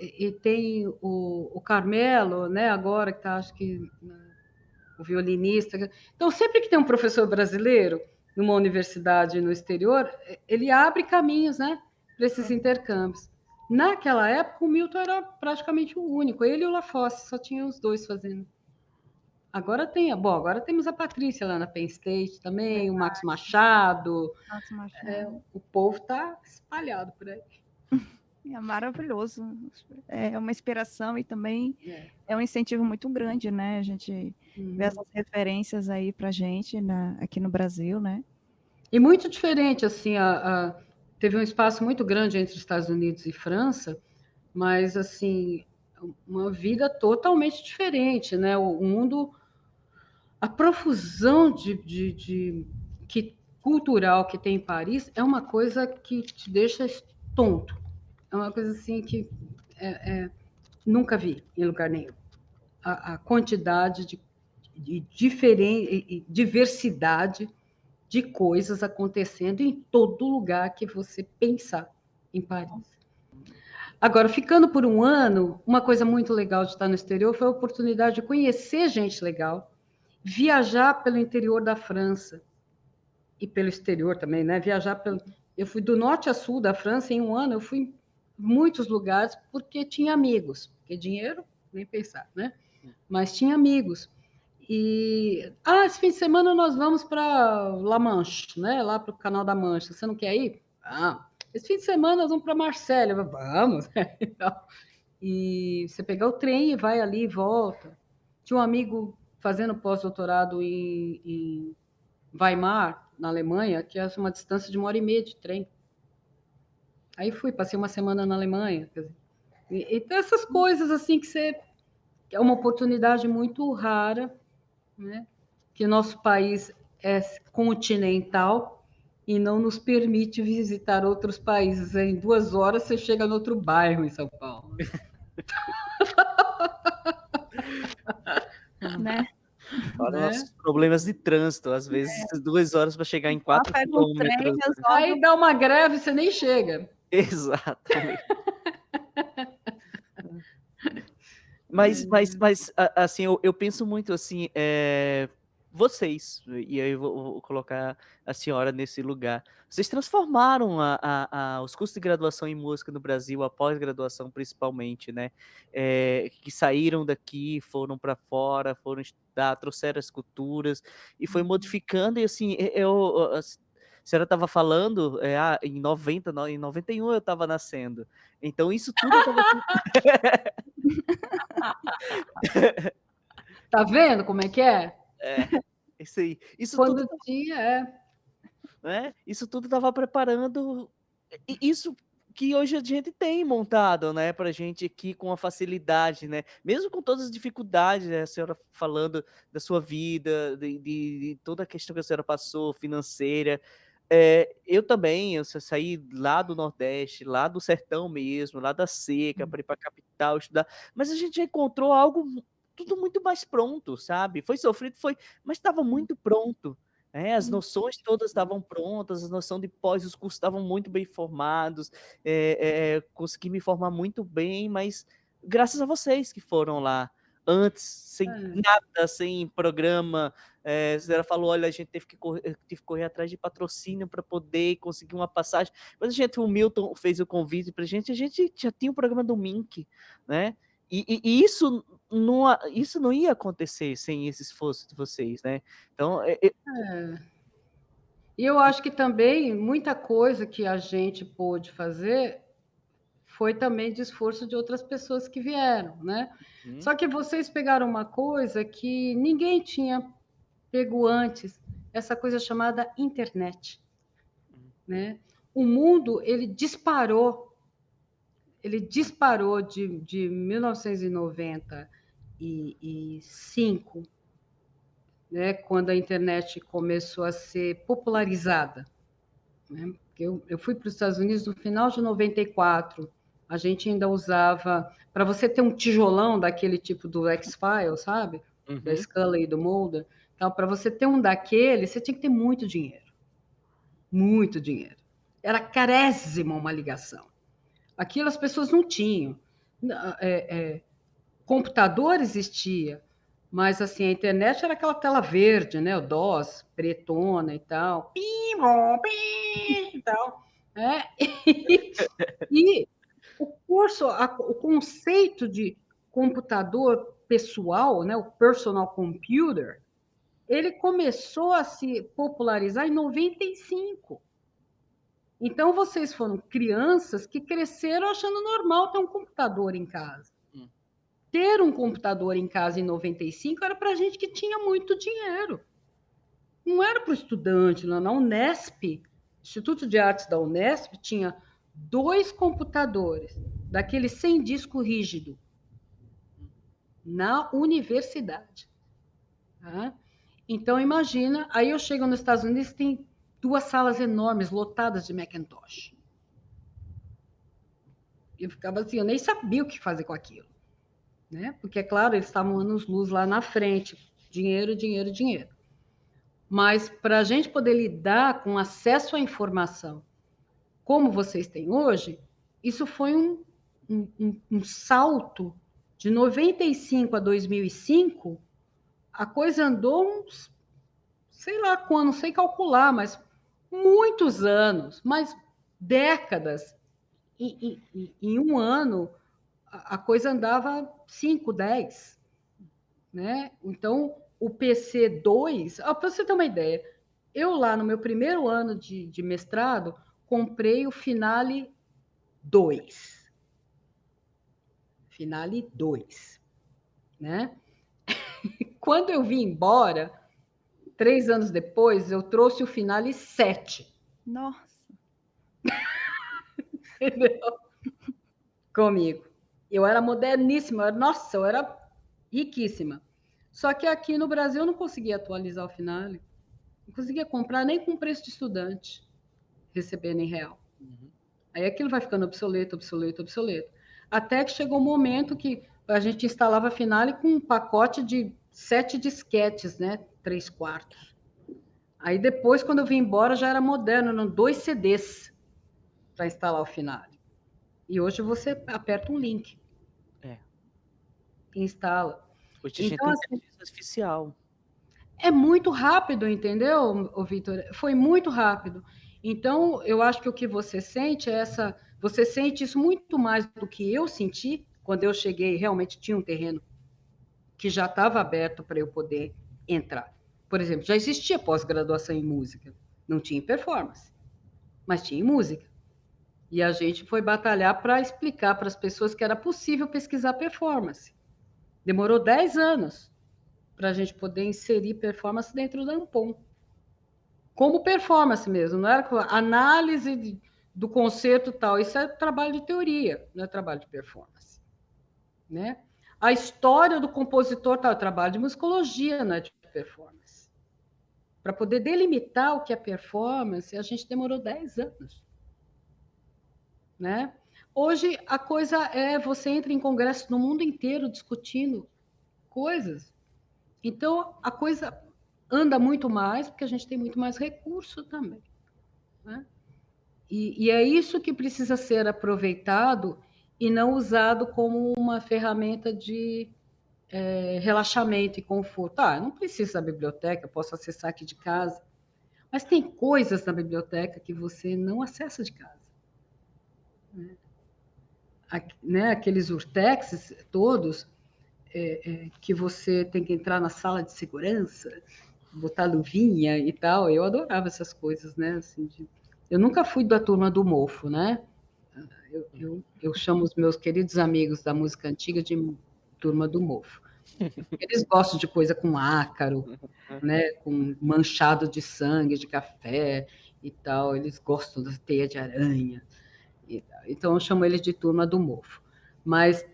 e tem o Carmelo, né? Agora que está, acho que o violinista. Então, sempre que tem um professor brasileiro numa universidade no exterior, ele abre caminhos, né? Para esses intercâmbios. Naquela época, o Milton era praticamente o único. Ele e o Lafosse, só tinham os dois fazendo. Agora temos a Patrícia lá na Penn State também, o Max Machado. Nossa, Machado. O povo está espalhado por aí. É maravilhoso. É uma inspiração e também é um incentivo muito grande, né? A gente vê essas referências aí pra gente aqui no Brasil, né? E muito diferente, assim, teve um espaço muito grande entre Estados Unidos e França, mas, assim, uma vida totalmente diferente, né? O mundo, a profusão cultural que tem em Paris é uma coisa que te deixa tonto. É uma coisa, assim, que nunca vi em lugar nenhum. A quantidade de diversidade de coisas acontecendo em todo lugar que você pensar em Paris. Agora, ficando por um ano, uma coisa muito legal de estar no exterior foi a oportunidade de conhecer gente legal, viajar pelo interior da França e pelo exterior também, né? Eu fui do norte a sul da França em um ano, eu fui em muitos lugares porque tinha amigos, porque dinheiro nem pensar, né? Mas tinha amigos. Esse fim de semana nós vamos para La Manche, né? Lá para o Canal da Mancha. Você não quer ir? Esse fim de semana nós vamos para Marselha. Vamos. E você pegar o trem e vai ali e volta. Tinha um amigo fazendo pós-doutorado em Weimar, na Alemanha, que é uma distância de 1h30 de trem. Aí passei uma semana na Alemanha. Então, essas coisas assim que é uma oportunidade muito rara, né? Que o nosso país é continental e não nos permite visitar outros países. Em 2 horas você chega no outro bairro em São Paulo. Né? Olha, nossos problemas de trânsito, às vezes 2 horas para chegar em 4 pega um trem, quilômetros. Aí dá uma greve e você nem chega. Exatamente. Mas assim, eu penso muito assim, vocês, e aí eu vou colocar a senhora nesse lugar, vocês transformaram os cursos de graduação em música no Brasil, a pós-graduação principalmente, né? Que saíram daqui, foram para fora, foram estudar, trouxeram as culturas, e foi modificando, e assim, a senhora estava falando, em 91 eu estava nascendo, então isso tudo eu estava... Tá vendo como é que é? Isso aí. Isso Quando tudo, tinha, né? Isso tudo estava preparando isso que hoje a gente tem montado, né, pra gente aqui com a facilidade, né? Mesmo com todas as dificuldades, né, a senhora falando da sua vida, de toda a questão que a senhora passou, financeira. Eu também, eu saí lá do Nordeste, lá do sertão mesmo, lá da seca, para ir para a capital estudar, mas a gente já encontrou algo tudo muito mais pronto, sabe? Foi sofrido, foi, mas estava muito pronto. As noções todas estavam prontas, a noção de pós, os cursos estavam muito bem formados, consegui me formar muito bem, mas graças a vocês que foram lá antes, sem nada, sem programa. Você falou, olha, a gente teve que correr atrás de patrocínio para poder conseguir uma passagem. Quando o Milton fez o convite para a gente já tinha o programa do Mink, né? E isso não ia acontecer sem esse esforço de vocês, né? Então, E eu acho que também muita coisa que a gente pôde fazer foi também de esforço de outras pessoas que vieram, né? Só que vocês pegaram uma coisa que ninguém tinha pego antes, essa coisa chamada internet, né? O mundo, ele disparou de 1995, né, quando a internet começou a ser popularizada, né? Eu fui para os Estados Unidos no final de 94. A gente ainda usava, para você ter um tijolão daquele tipo do X-Files, sabe? Da Scully e do Mulder. Então, para você ter um daquele, você tinha que ter muito dinheiro. Muito dinheiro. Era carésima uma ligação. Aquilo as pessoas não tinham. Computador existia, mas assim, a internet era aquela tela verde, né? O DOS, pretona e tal. E tal. E o conceito de computador pessoal, né? O personal computer, ele começou a se popularizar em 95. Então, vocês foram crianças que cresceram achando normal ter um computador em casa. Ter um computador em casa em 95 era para gente que tinha muito dinheiro. Não era para o estudante. Na Unesp, Instituto de Artes da Unesp, tinha 2 computadores, daquele sem disco rígido, na universidade. Tá? Então, imagina, aí eu chego nos Estados Unidos, tem 2 salas enormes, lotadas de Macintosh. Eu ficava assim, eu nem sabia o que fazer com aquilo. Né? Porque, é claro, eles estavam anos-luz lá na frente. Dinheiro, dinheiro, dinheiro. Mas para a gente poder lidar com acesso à informação como vocês têm hoje, isso foi um salto de 95 a 2005. A coisa andou uns, sei lá quando, não sei calcular, mas muitos anos, mas décadas. Em um ano, a coisa andava 5, 10. Né? Então, o PC2, para você ter uma ideia, eu lá no meu primeiro ano de mestrado, comprei o Finale 2. Finale 2. Né? Quando eu vim embora, 3 anos depois, eu trouxe o Finale 7. Nossa! Entendeu? Comigo. Eu era moderníssima, nossa, eu era riquíssima. Só que aqui no Brasil eu não conseguia atualizar o Finale. Não conseguia comprar nem com preço de estudante, recebendo em real. Aí aquilo vai ficando obsoleto, obsoleto, obsoleto. Até que chegou um momento que a gente instalava a Finale com um pacote de 7 disquetes, né? 3/4. Aí depois, quando eu vim embora, já era moderno, eram 2 CDs para instalar o Finale. E hoje você aperta um link. E instala. Hoje a gente tem inteligência artificial. É muito rápido, entendeu, Vitor? Foi muito rápido. Então, eu acho que o que você sente é essa. Você sente isso muito mais do que eu senti quando eu cheguei. Realmente tinha um terreno que já estava aberto para eu poder entrar. Por exemplo, já existia pós-graduação em música, não tinha em performance, mas tinha em música. E a gente foi batalhar para explicar para as pessoas que era possível pesquisar performance. Demorou 10 anos para a gente poder inserir performance dentro da Ampom. Como performance mesmo, não era análise do concerto tal. Isso é trabalho de teoria, não é trabalho de performance. Né? A história do compositor tal, é trabalho de musicologia, não é de performance. Para poder delimitar o que é performance, a gente demorou 10 anos. Né? Hoje, a coisa é, você entra em congressos no mundo inteiro discutindo coisas. Então, a coisa anda muito mais, porque a gente tem muito mais recurso também. Né? E é isso que precisa ser aproveitado e não usado como uma ferramenta de relaxamento e conforto. Eu não preciso da biblioteca, eu posso acessar aqui de casa. Mas tem coisas na biblioteca que você não acessa de casa. Né? Aqueles urtexes todos, que você tem que entrar na sala de segurança, botar luvinha e tal. Eu adorava essas coisas, né? Assim, eu nunca fui da turma do mofo, né? Eu chamo os meus queridos amigos da música antiga de turma do mofo. Eles gostam de coisa com ácaro, né? Com manchado de sangue, de café e tal. Eles gostam da teia de aranha. Então eu chamo eles de turma do mofo. Mas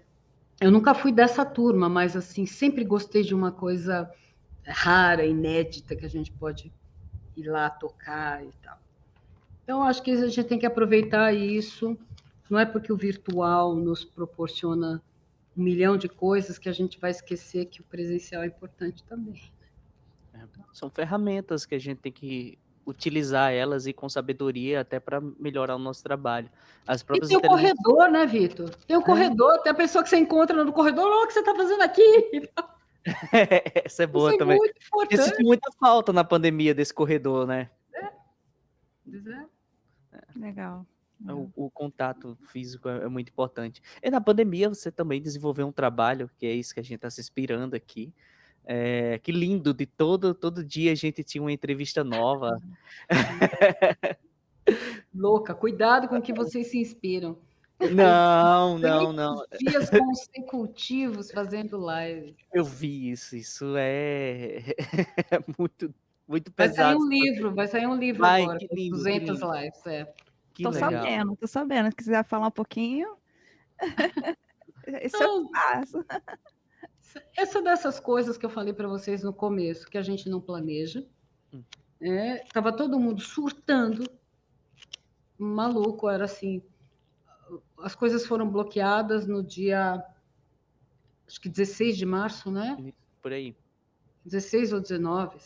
eu nunca fui dessa turma, mas assim, sempre gostei de uma coisa rara, inédita, que a gente pode ir lá tocar e tal. Então, acho que a gente tem que aproveitar isso. Não é porque o virtual nos proporciona 1 milhão de coisas que a gente vai esquecer que o presencial é importante também. São ferramentas que a gente tem que utilizar elas e com sabedoria até para melhorar o nosso trabalho. As E próprias tem o corredor, né, Vitor? Tem o corredor, tem a pessoa que você encontra no corredor, o que você está fazendo aqui? Essa é boa Isso é também. muito Eu importante. senti muita falta na pandemia desse corredor, né? Legal. O contato físico é muito importante. E na pandemia você também desenvolveu um trabalho, que é isso que a gente está se inspirando aqui. Que lindo, de todo dia a gente tinha uma entrevista nova. Louca, cuidado com o que vocês se inspiram. Não. 3 dias consecutivos fazendo live. Eu vi isso é muito, muito Vai sair pesado. um livro Vai, agora, que com lindo, que 200 lindo. lives. Que Tô legal. sabendo. Se quiser falar um pouquinho, esse é o espaço. Essa dessas coisas que eu falei para vocês no começo, que a gente não planeja. Tava todo mundo surtando, maluco, era assim. As coisas foram bloqueadas no dia, acho que 16 de março, né? Por aí. 16 ou 19.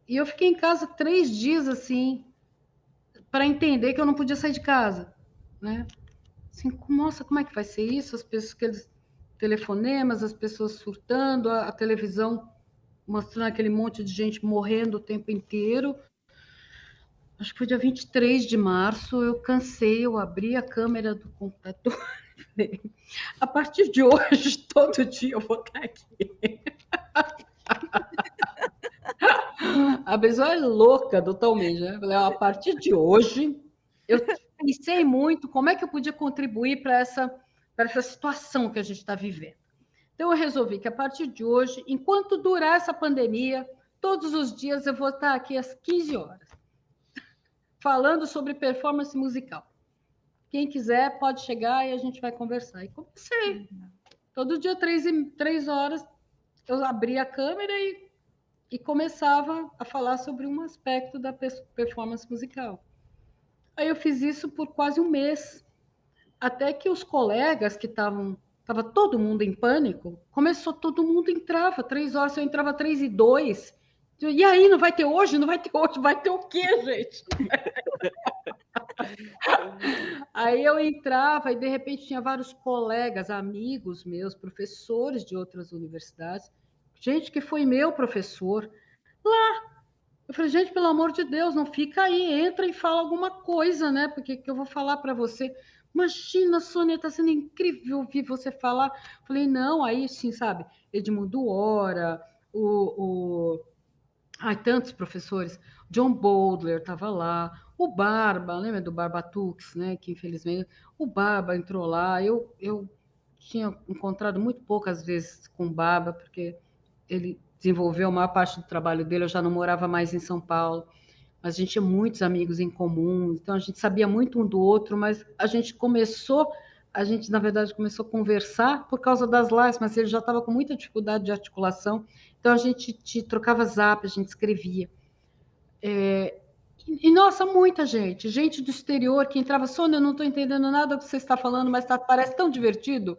E eu fiquei em casa 3 dias, assim, para entender que eu não podia sair de casa, né? Assim, nossa, como é que vai ser isso? As pessoas, aqueles telefonemas, as pessoas surtando, a televisão mostrando aquele monte de gente morrendo o tempo inteiro. Acho que foi dia 23 de março, eu cansei, eu abri a câmera do computador. A partir de hoje, todo dia eu vou estar aqui. A pessoa é louca totalmente, né? A partir de hoje, eu pensei muito como é que eu podia contribuir para essa situação que a gente está vivendo. Então, eu resolvi que a partir de hoje, enquanto durar essa pandemia, todos os dias eu vou estar aqui às 15 horas, falando sobre performance musical. Quem quiser pode chegar e a gente vai conversar. E comecei. Todo dia, 3 horas, eu abria a câmera e começava a falar sobre um aspecto da performance musical. Aí eu fiz isso por quase um mês, até que os colegas que estava todo mundo em pânico, todo mundo entrava, 3 horas, eu entrava 3:02. E aí, não vai ter hoje? Não vai ter hoje? Vai ter o quê, gente? Aí eu entrava e, de repente, tinha vários colegas, amigos meus, professores de outras universidades, gente que foi meu professor lá. Eu falei, gente, pelo amor de Deus, não fica aí, entra e fala alguma coisa, né? Porque que eu vou falar para você. Imagina, Sônia, está sendo incrível ouvir você falar. Eu falei, não, aí sim, sabe? Edmundo Hora, tantos professores. John Bowdler estava lá, o Barba, lembra do Barba Tux, né? Que infelizmente o Barba entrou lá. Eu tinha encontrado muito poucas vezes com o Barba, porque ele desenvolveu a maior parte do trabalho dele. Eu já não morava mais em São Paulo, mas a gente tinha muitos amigos em comum, então a gente sabia muito um do outro, mas a gente na verdade começou a conversar por causa das lives, mas ele já estava com muita dificuldade de articulação, então a gente trocava zap, a gente escrevia. E nossa, muita gente do exterior que entrava, Sônia, eu não estou entendendo nada do que você está falando, mas parece tão divertido.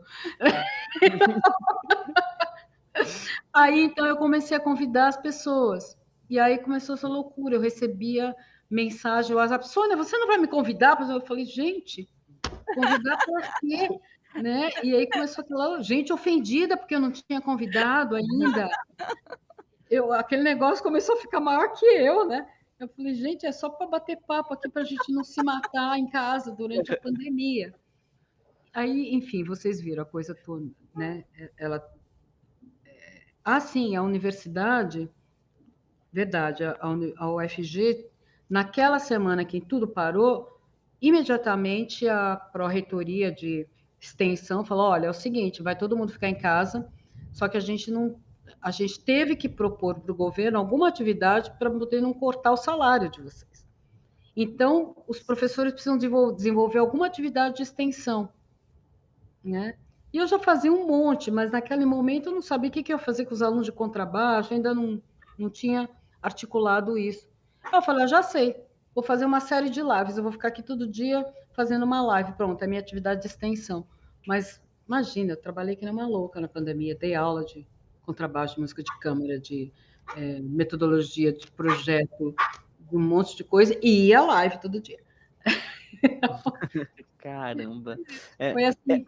Aí, então, eu comecei a convidar as pessoas. E aí começou essa loucura. Eu recebia mensagem, WhatsApp, Sônia, você não vai me convidar? Eu falei, gente, convidar para quê? né? E aí começou aquela gente ofendida porque eu não tinha convidado ainda. Aquele negócio começou a ficar maior que eu, né? Eu falei, gente, é só para bater papo aqui para a gente não se matar em casa durante a pandemia. Aí, enfim, vocês viram a coisa toda, né? Ela, sim, a universidade, verdade, a UFG, naquela semana que tudo parou, imediatamente a pró-reitoria de extensão falou: olha, é o seguinte, vai todo mundo ficar em casa, só que a gente teve que propor para o governo alguma atividade para poder não cortar o salário de vocês. Então, os professores precisam desenvolver alguma atividade de extensão, né? E eu já fazia um monte, mas naquele momento eu não sabia o que eu ia fazer com os alunos de contrabaixo, ainda não tinha articulado isso. Eu falei, já sei, vou fazer uma série de lives, eu vou ficar aqui todo dia fazendo uma live, pronto, é a minha atividade de extensão. Mas imagina, eu trabalhei que nem uma louca na pandemia, dei aula de contrabaixo, de música de câmara, de metodologia, de projeto, de um monte de coisa, e ia live todo dia. Caramba. Foi assim.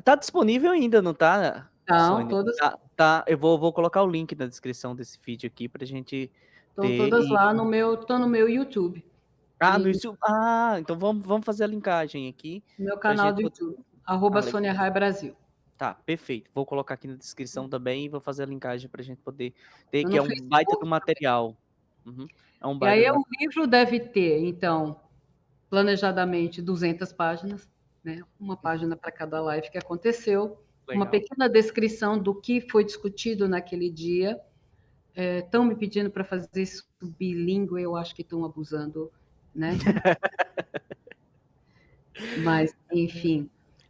Tá disponível ainda, não tá, Não, Sônia? todas Tá. Eu vou colocar o link na descrição desse vídeo aqui pra gente estão ter. todas lá no meu YouTube. No E YouTube. Então vamos fazer a linkagem aqui no meu pra canal gente do poder. YouTube, Legal. Sônia Rai Brasil. Tá, perfeito. Vou colocar aqui na descrição também e vou fazer a linkagem pra gente poder ter, que No é um baita do Facebook. material. Uhum. É um E baita aí do o material. livro deve ter, então, planejadamente 200 páginas, né? Uma página para cada live que aconteceu, uma Legal. pequena descrição do que foi discutido naquele dia. Estão me pedindo para fazer isso bilíngue, eu acho que estão abusando, né? Mas, enfim,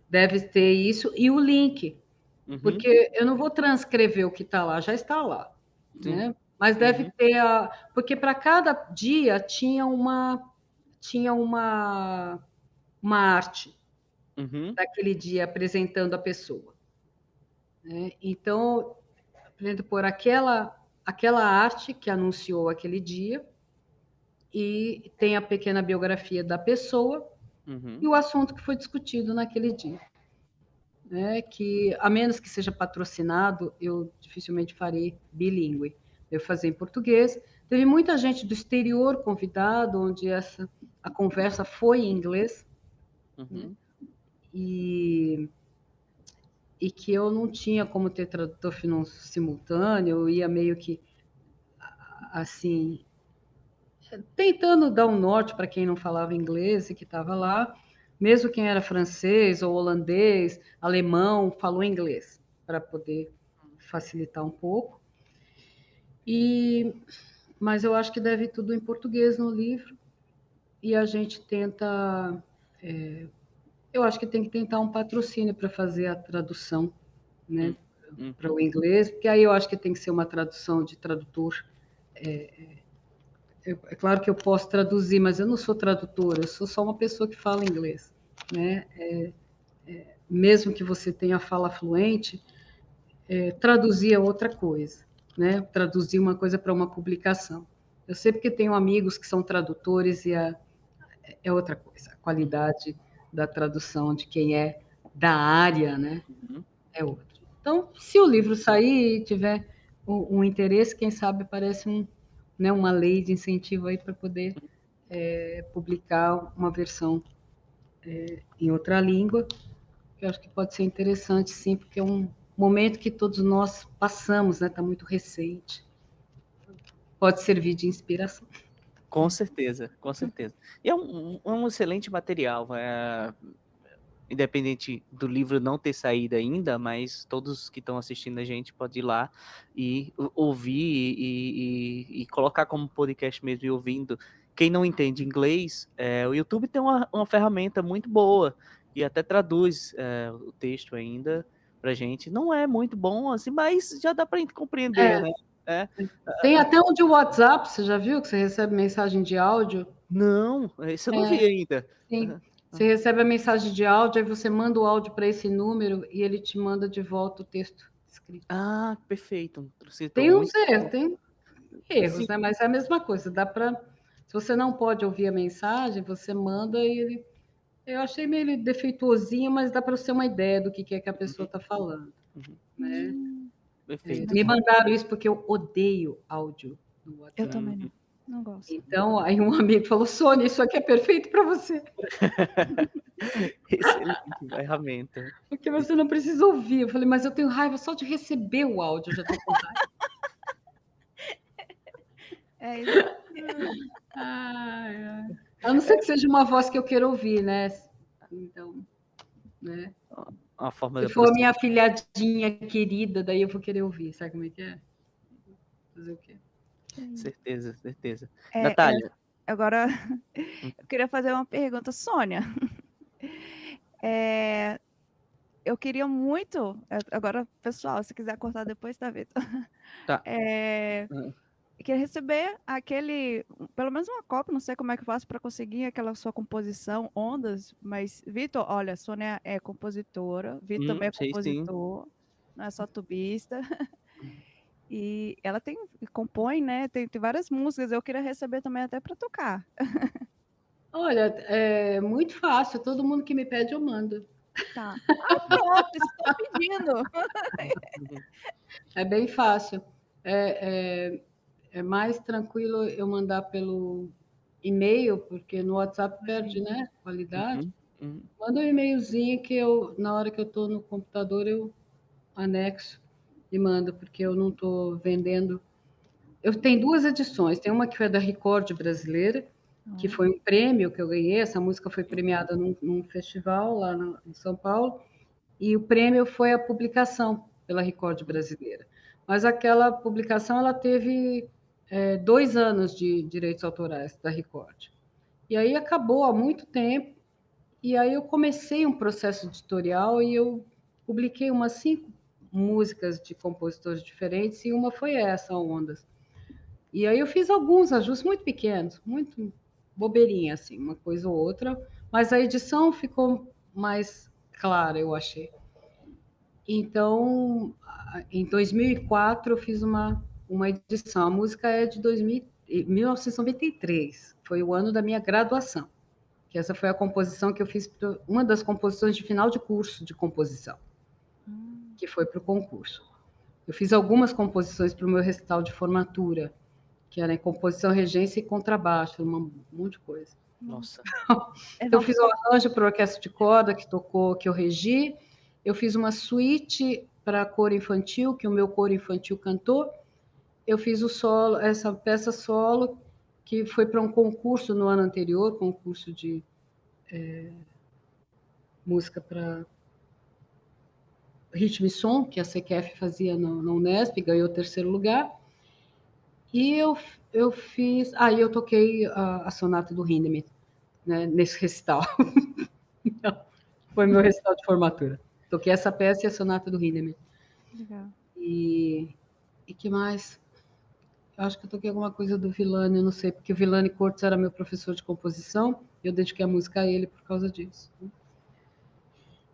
deve ter isso e o link, Uhum. porque eu não vou transcrever o que está lá, já está lá, Sim. né? Mas deve ter porque para cada dia tinha uma arte Uhum. daquele dia apresentando a pessoa, né? Então, pretendo por aquela arte que anunciou aquele dia e tem a pequena biografia da pessoa e Uhum. o assunto que foi discutido naquele dia. Né, que a menos que seja patrocinado, eu dificilmente farei bilíngue. Eu fazer em português. Teve muita gente do exterior convidado, onde a conversa foi em inglês, né? Uhum. E que eu não tinha como ter tradutor simultâneo, eu ia meio que assim tentando dar um norte para quem não falava inglês e que estava lá, mesmo quem era francês ou holandês, alemão, falou inglês, para poder facilitar um pouco. Mas eu acho que deve tudo em português no livro, e a gente tenta. Eu acho que tem que tentar um patrocínio para fazer a tradução, né, para o inglês, porque aí eu acho que tem que ser uma tradução de tradutor. É claro que eu posso traduzir, mas eu não sou tradutora, eu sou só uma pessoa que fala inglês, né? Mesmo que você tenha fala fluente, traduzir é outra coisa, né? Traduzir uma coisa para uma publicação. Eu sei porque tenho amigos que são tradutores e é outra coisa. A qualidade da tradução de quem é da área, né? É outra. Então, se o livro sair e tiver um interesse, quem sabe aparece né, uma lei de incentivo aí para poder publicar uma versão em outra língua, que eu acho que pode ser interessante, sim, porque é um momento que todos nós passamos, né? Está muito recente. Pode servir de inspiração. Com certeza, com certeza. E é um excelente material, independente do livro não ter saído ainda, mas todos que estão assistindo a gente podem ir lá e ouvir e colocar como podcast mesmo e ouvindo. Quem não entende inglês, o YouTube tem uma ferramenta muito boa e até traduz o texto ainda pra gente. Não é muito bom assim, mas já dá pra gente compreender, né? Tem até um de WhatsApp, você já viu que você recebe mensagem de áudio? Não, isso eu não vi ainda. Sim. Você recebe a mensagem de áudio, aí você manda o áudio para esse número e ele te manda de volta o texto escrito. Perfeito. Citou Tem uns muito. erros, tem erros, Sim. né? Mas é a mesma coisa. Se você não pode ouvir a mensagem, você manda e ele Eu achei meio defeituosinho, mas dá para você ter uma ideia do que é que a pessoa está falando. Uhum. Né? Perfeito. Me mandaram isso porque eu odeio áudio no WhatsApp. Eu também não gosto. Então, aí um amigo falou, Sônia, isso aqui é perfeito para você. Excelente ferramenta. Porque você não precisa ouvir. Eu falei, mas eu tenho raiva só de receber o áudio, eu já estou com raiva. É isso. A não ser que seja uma voz que eu queira ouvir, né? Então, né? Uma forma Se de for a minha afilhadinha querida, daí eu vou querer ouvir. Sabe como é que é? Fazer o quê? Certeza, certeza. É, Natália. Agora, eu queria fazer uma pergunta. Sônia, eu queria muito... Agora, pessoal, se quiser cortar depois, tá, Vitor? Tá. Eu queria receber pelo menos uma cópia, não sei como é que eu faço para conseguir aquela sua composição, Ondas, mas, Vitor, olha, Sônia é compositora, Vitor também é Sei, sim. compositor, não é só tubista, e ela compõe, né, tem várias músicas, eu queria receber também até para tocar. Olha, é muito fácil, todo mundo que me pede eu mando. Tá. Pronto, estou pedindo. É bem fácil. É mais tranquilo eu mandar pelo e-mail, porque no WhatsApp perde, né, qualidade. Manda um e-mailzinho que na hora que eu estou no computador, eu anexo e mando, porque eu não estou vendendo. Eu tenho 2 edições. Tem uma que foi da Record brasileira, que foi um prêmio que eu ganhei. Essa música foi premiada num festival lá em São Paulo. E o prêmio foi a publicação pela Record brasileira. Mas aquela publicação ela teve 2 anos de direitos autorais da Record. E aí acabou há muito tempo. E aí eu comecei um processo editorial e eu publiquei umas 5 músicas de compositores diferentes e uma foi essa, Ondas. E aí eu fiz alguns ajustes muito pequenos, muito bobeirinha, assim, uma coisa ou outra, mas a edição ficou mais clara, eu achei. Então, em 2004, eu fiz uma edição. A música é de 1993, foi o ano da minha graduação, que essa foi a composição que eu fiz, uma das composições de final de curso de composição, que foi para o concurso. Eu fiz algumas composições para o meu recital de formatura, que era em composição, regência e contrabaixo, um monte de coisa. Nossa. Então, eu fiz um arranjo para a orquestra de corda que tocou, que eu regi. Eu fiz uma suíte para coro infantil, que o meu coro infantil cantou. Eu fiz o solo, essa peça solo, que foi para um concurso no ano anterior, concurso de música para ritmo e som, que a CQF fazia na Unesp, ganhou o 3º lugar. E eu fiz... Aí eu toquei a sonata do Hindemith, né, nesse recital. Foi meu recital de formatura. Toquei essa peça e a sonata do Hindemith. Legal. E que mais? Eu acho que eu toquei alguma coisa do Villani, eu não sei, porque o Villani Cortes era meu professor de composição, e eu dediquei a música a ele por causa disso.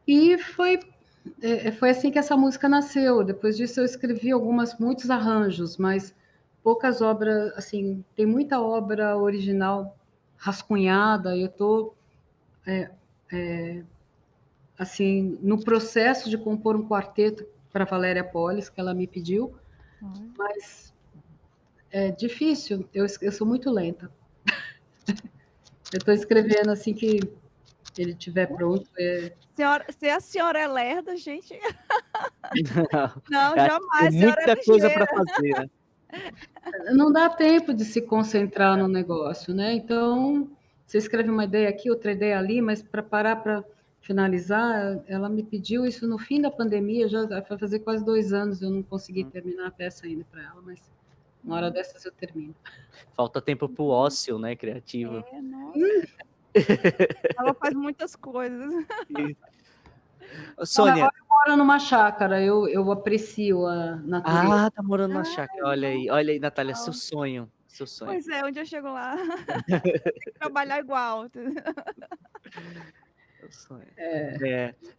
E foi assim que essa música nasceu. Depois disso eu escrevi muitos arranjos, mas poucas obras, assim, tem muita obra original rascunhada, e eu estou assim, no processo de compor um quarteto para Valéria Polis, que ela me pediu, mas é difícil, eu sou muito lenta. Eu estou escrevendo assim que ele estiver pronto. Se a senhora é lerda, gente... Não, Tem jamais, a senhora é muita coisa ligeira. para fazer, né? Não dá tempo de se concentrar no negócio, né? Então, você escreve uma ideia aqui, outra ideia ali, mas para parar para finalizar, ela me pediu isso no fim da pandemia, já vai fazer quase 2 anos, eu não consegui terminar a peça ainda para ela, mas uma hora dessas eu termino. Falta tempo para o ócio, né, criativo. Nossa. Ela faz muitas coisas. Sônia. Agora eu moro numa chácara, eu aprecio a natureza. Ah, tá morando na chácara, olha aí, Natália, seu sonho. Pois é, onde eu chego lá, tem que trabalhar igual. Sonho.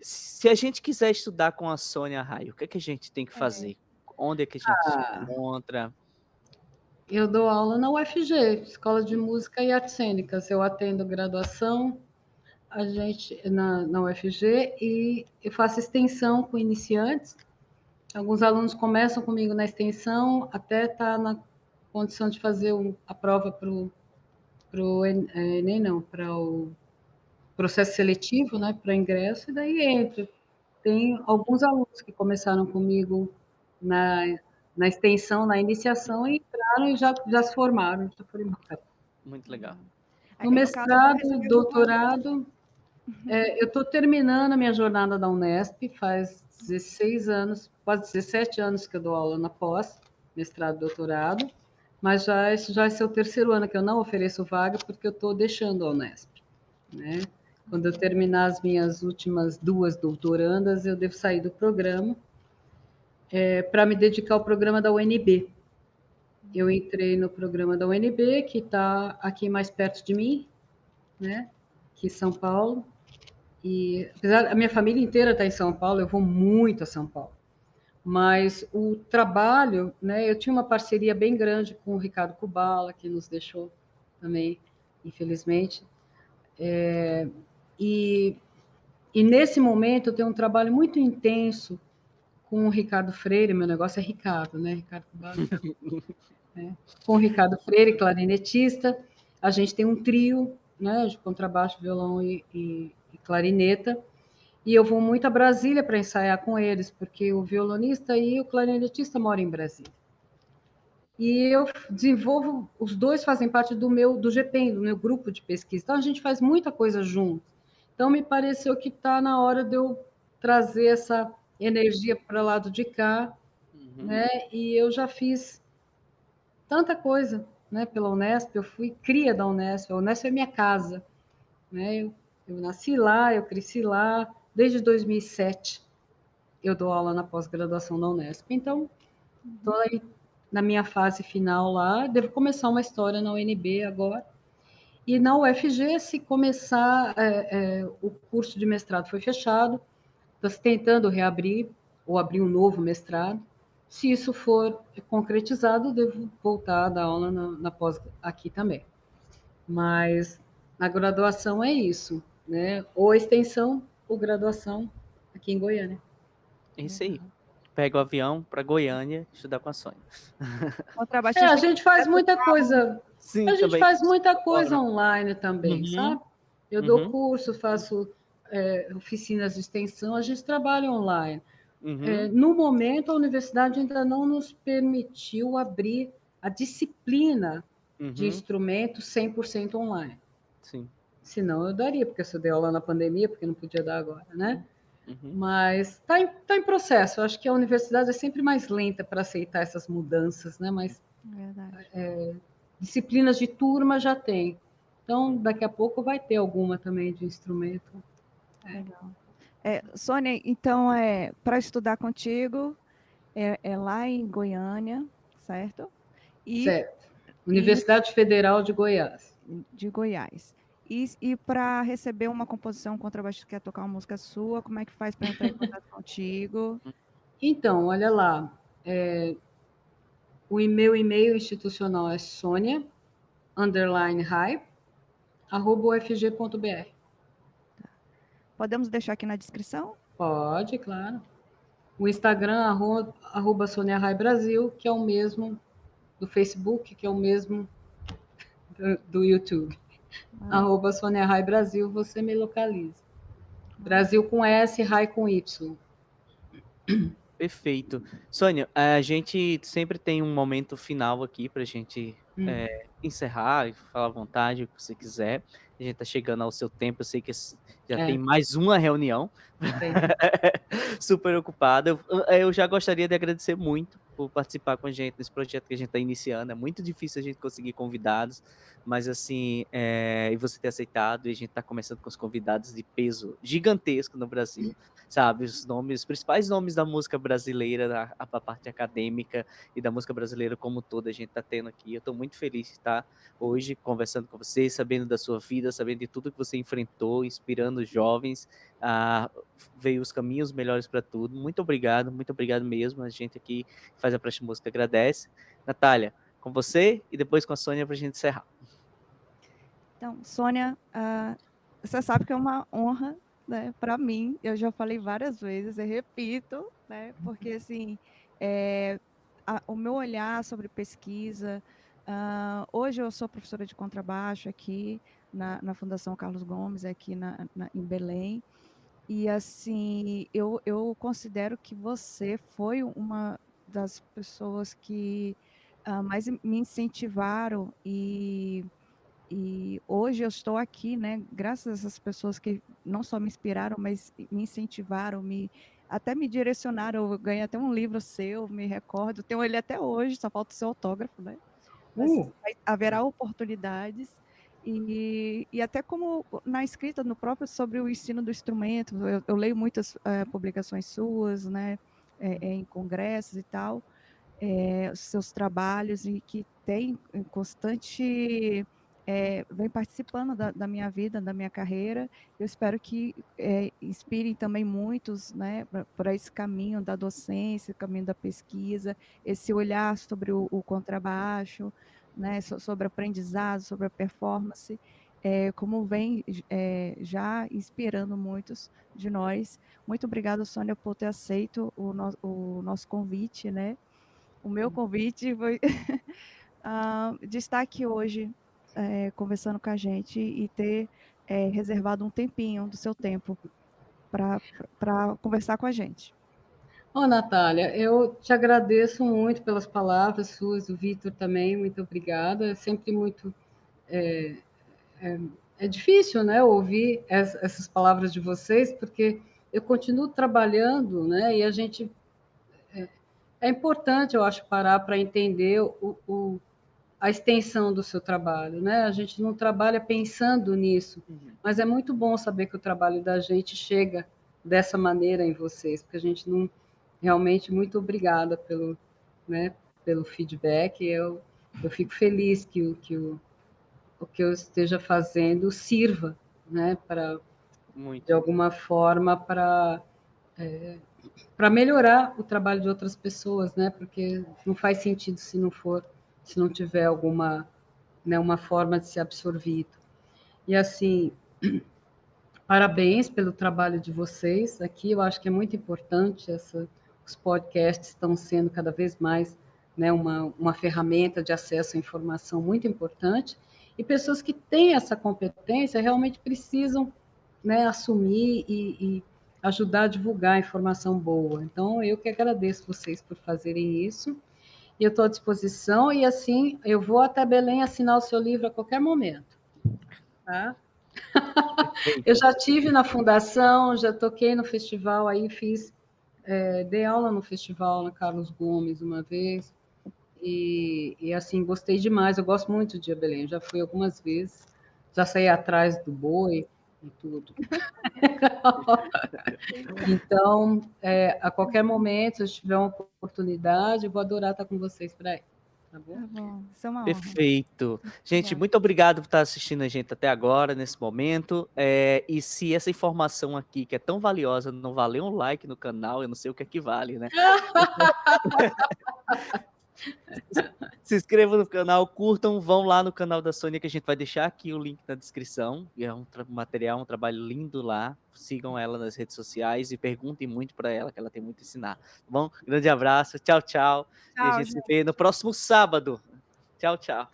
Se a gente quiser estudar com a Sônia Rai, o que é que a gente tem que fazer? Onde é que a gente se encontra? Eu dou aula na UFG, Escola de Música e Artes Cênicas. Eu atendo graduação, a gente na UFG, e eu faço extensão com iniciantes. Alguns alunos começam comigo na extensão até estar na condição de fazer a prova para o Enem, não, para o processo seletivo, né, para ingresso, e daí entra. Tem alguns alunos que começaram comigo na extensão, na iniciação, e entraram e já se formaram, já foram embora. Muito legal. No E no caso, vai mestrado, receber doutorado, eu estou terminando a minha jornada da Unesp, faz 16 anos, quase 17 anos que eu dou aula na pós, mestrado e doutorado, mas esse já é o terceiro ano que eu não ofereço vaga, porque eu estou deixando a Unesp, né? Quando eu terminar as minhas últimas 2 doutorandas, eu devo sair do programa para me dedicar ao programa da UNB. Eu entrei no programa da UNB, que está aqui mais perto de mim, né? Aqui em São Paulo. E apesar a minha família inteira está em São Paulo, eu vou muito a São Paulo. Mas o trabalho, né? Eu tinha uma parceria bem grande com o Ricardo Kubala, que nos deixou também, infelizmente. E nesse momento eu tenho um trabalho muito intenso com o Ricardo Freire, meu negócio é Ricardo, né? Ricardo Kubala, né? Com o Ricardo Freire, clarinetista. A gente tem um trio, né? De contrabaixo, violão e clarineta. E eu vou muito a Brasília para ensaiar com eles, porque o violonista e o clarinetista moram em Brasília. E eu desenvolvo, os dois fazem parte do GPEM, do meu grupo de pesquisa. Então a gente faz muita coisa junto. Então me pareceu que está na hora de eu trazer essa energia para o lado de cá, né? E eu já fiz tanta coisa, né, pela Unesp. Eu fui cria da Unesp. A Unesp é minha casa, né? Eu nasci lá, eu cresci lá desde 2007. Eu dou aula na pós-graduação da Unesp. Então, estou aí na minha fase final lá. Devo começar uma história na UNB agora. E na UFG, se começar, o curso de mestrado foi fechado, estou tentando reabrir ou abrir um novo mestrado. Se isso for concretizado, devo voltar a dar aula na pós aqui também. Mas na graduação é isso, né? Ou extensão ou graduação aqui em Goiânia. É isso aí. Pega o avião para Goiânia estudar com a Sônia. A contrabaixista que gente faz quiser muita tocar coisa. Sim, A gente também. faz muita coisa Fora. online também, Uhum, sabe? Eu dou uhum, curso, faço oficinas de extensão, a gente trabalha online. uhum, No momento, a universidade ainda não nos permitiu abrir a disciplina de uhum, instrumento 100% online. sim. Senão eu daria, porque eu só dei aula na pandemia, porque não podia dar agora, né? Uhum. Mas tá em processo. Eu acho que a universidade é sempre mais lenta para aceitar essas mudanças, né? Mas Verdade. disciplinas de turma já tem. Então, daqui a pouco vai ter alguma também de instrumento. Legal. Sônia, então, para estudar contigo, é lá em Goiânia, certo? E, Certo. e Universidade Federal de Goiás. de Goiás. E para receber uma composição contrabaixista que quer tocar uma música sua, como é que faz para entrar em contato contigo? Então, olha lá. O meu e-mail institucional é sonia_high@ufg.br. Podemos deixar aqui na descrição? Pode, claro. O Instagram, arroba Sônia High Brasil, que é o mesmo do Facebook, que é o mesmo do YouTube. Arroba Sônia High Brasil, você me localiza. Brasil com S, High com Y. Perfeito. Sônia, a gente sempre tem um momento final aqui para a gente encerrar e falar à vontade, o que você quiser. A gente está chegando ao seu tempo, eu sei que já tem mais uma reunião. Super ocupada. Eu já gostaria de agradecer muito por participar com a gente nesse projeto que a gente está iniciando. É muito difícil a gente conseguir convidados, mas assim, e você ter aceitado, e a gente está começando com os convidados de peso gigantesco no Brasil, sabe? Os principais nomes da música brasileira, a parte acadêmica e da música brasileira como toda, a gente está tendo aqui. Eu estou muito feliz de estar hoje conversando com você, sabendo da sua vida, sabendo de tudo que você enfrentou, inspirando os jovens a ver os caminhos melhores para tudo. Muito obrigado mesmo. A gente aqui que faz a Preste Música agradece. Natália, com você e depois com a Sônia para a gente encerrar. Então, Sônia, você sabe que é uma honra, né, para mim. Eu já falei várias vezes, eu repito, né, porque assim, o meu olhar sobre pesquisa. Hoje eu sou professora de contrabaixo aqui na Fundação Carlos Gomes, aqui em Belém. E assim, eu considero que você foi uma das pessoas que mais me incentivaram e hoje eu estou aqui, né, graças a essas pessoas que não só me inspiraram, mas me incentivaram, até me direcionaram. Eu ganhei até um livro seu, me recordo, tenho ele até hoje, só falta o seu autógrafo, né? Mas haverá oportunidades. E até como na escrita, no próprio sobre o ensino do instrumento, eu leio muitas publicações suas, né, em congressos e tal, os seus trabalhos, e que tem constante, vem participando da minha vida, da minha carreira. Eu espero que inspirem também muitos, né, para esse caminho da docência, caminho da pesquisa, esse olhar sobre o contrabaixo, né, sobre aprendizado, sobre a performance, como vem já inspirando muitos de nós. Muito obrigada, Sônia, por ter aceito o nosso convite, né? O meu convite foi de estar aqui hoje, conversando com a gente e ter reservado um tempinho do seu tempo para conversar com a gente. Ô, Natália, eu te agradeço muito pelas palavras suas, o Vitor também, muito obrigada. É sempre muito. É difícil, né, ouvir essas palavras de vocês, porque eu continuo trabalhando, né, e a gente. É importante, eu acho, parar para entender a extensão do seu trabalho, né? A gente não trabalha pensando nisso, mas é muito bom saber que o trabalho da gente chega dessa maneira em vocês, porque a gente não realmente muito obrigada pelo, né, pelo feedback. Eu fico feliz que o que eu esteja fazendo sirva, né, para de alguma forma para melhorar o trabalho de outras pessoas, né? Porque não faz sentido se não tiver alguma, né, uma forma de ser absorvido. E assim, parabéns pelo trabalho de vocês aqui. Eu acho que é muito importante os podcasts estão sendo cada vez mais, né, uma ferramenta de acesso à informação muito importante. E pessoas que têm essa competência realmente precisam, né, assumir e ajudar a divulgar informação boa. Então, eu que agradeço vocês por fazerem isso. E eu estou à disposição. E assim, eu vou até Belém assinar o seu livro a qualquer momento. Tá? Eu já tive na fundação, já toquei no festival, aí dei aula no festival na Carlos Gomes uma vez, e assim, gostei demais. Eu gosto muito de Belém, já fui algumas vezes, já saí atrás do boi e tudo. Então, a qualquer momento, se tiver uma oportunidade, eu vou adorar estar com vocês por aí. Tá bom? Tá bom, isso é uma honra. Perfeito. Gente, muito obrigado por estar assistindo a gente até agora, nesse momento. E se essa informação aqui, que é tão valiosa, não valer um like no canal, eu não sei o que é que vale, né? Se inscrevam no canal, curtam, vão lá no canal da Sônia, que a gente vai deixar aqui o link na descrição. E é um material, um trabalho lindo lá. Sigam ela nas redes sociais e perguntem muito para ela, que ela tem muito a ensinar. Tá bom? Grande abraço, tchau, tchau. E a gente se vê no próximo sábado. Tchau, tchau.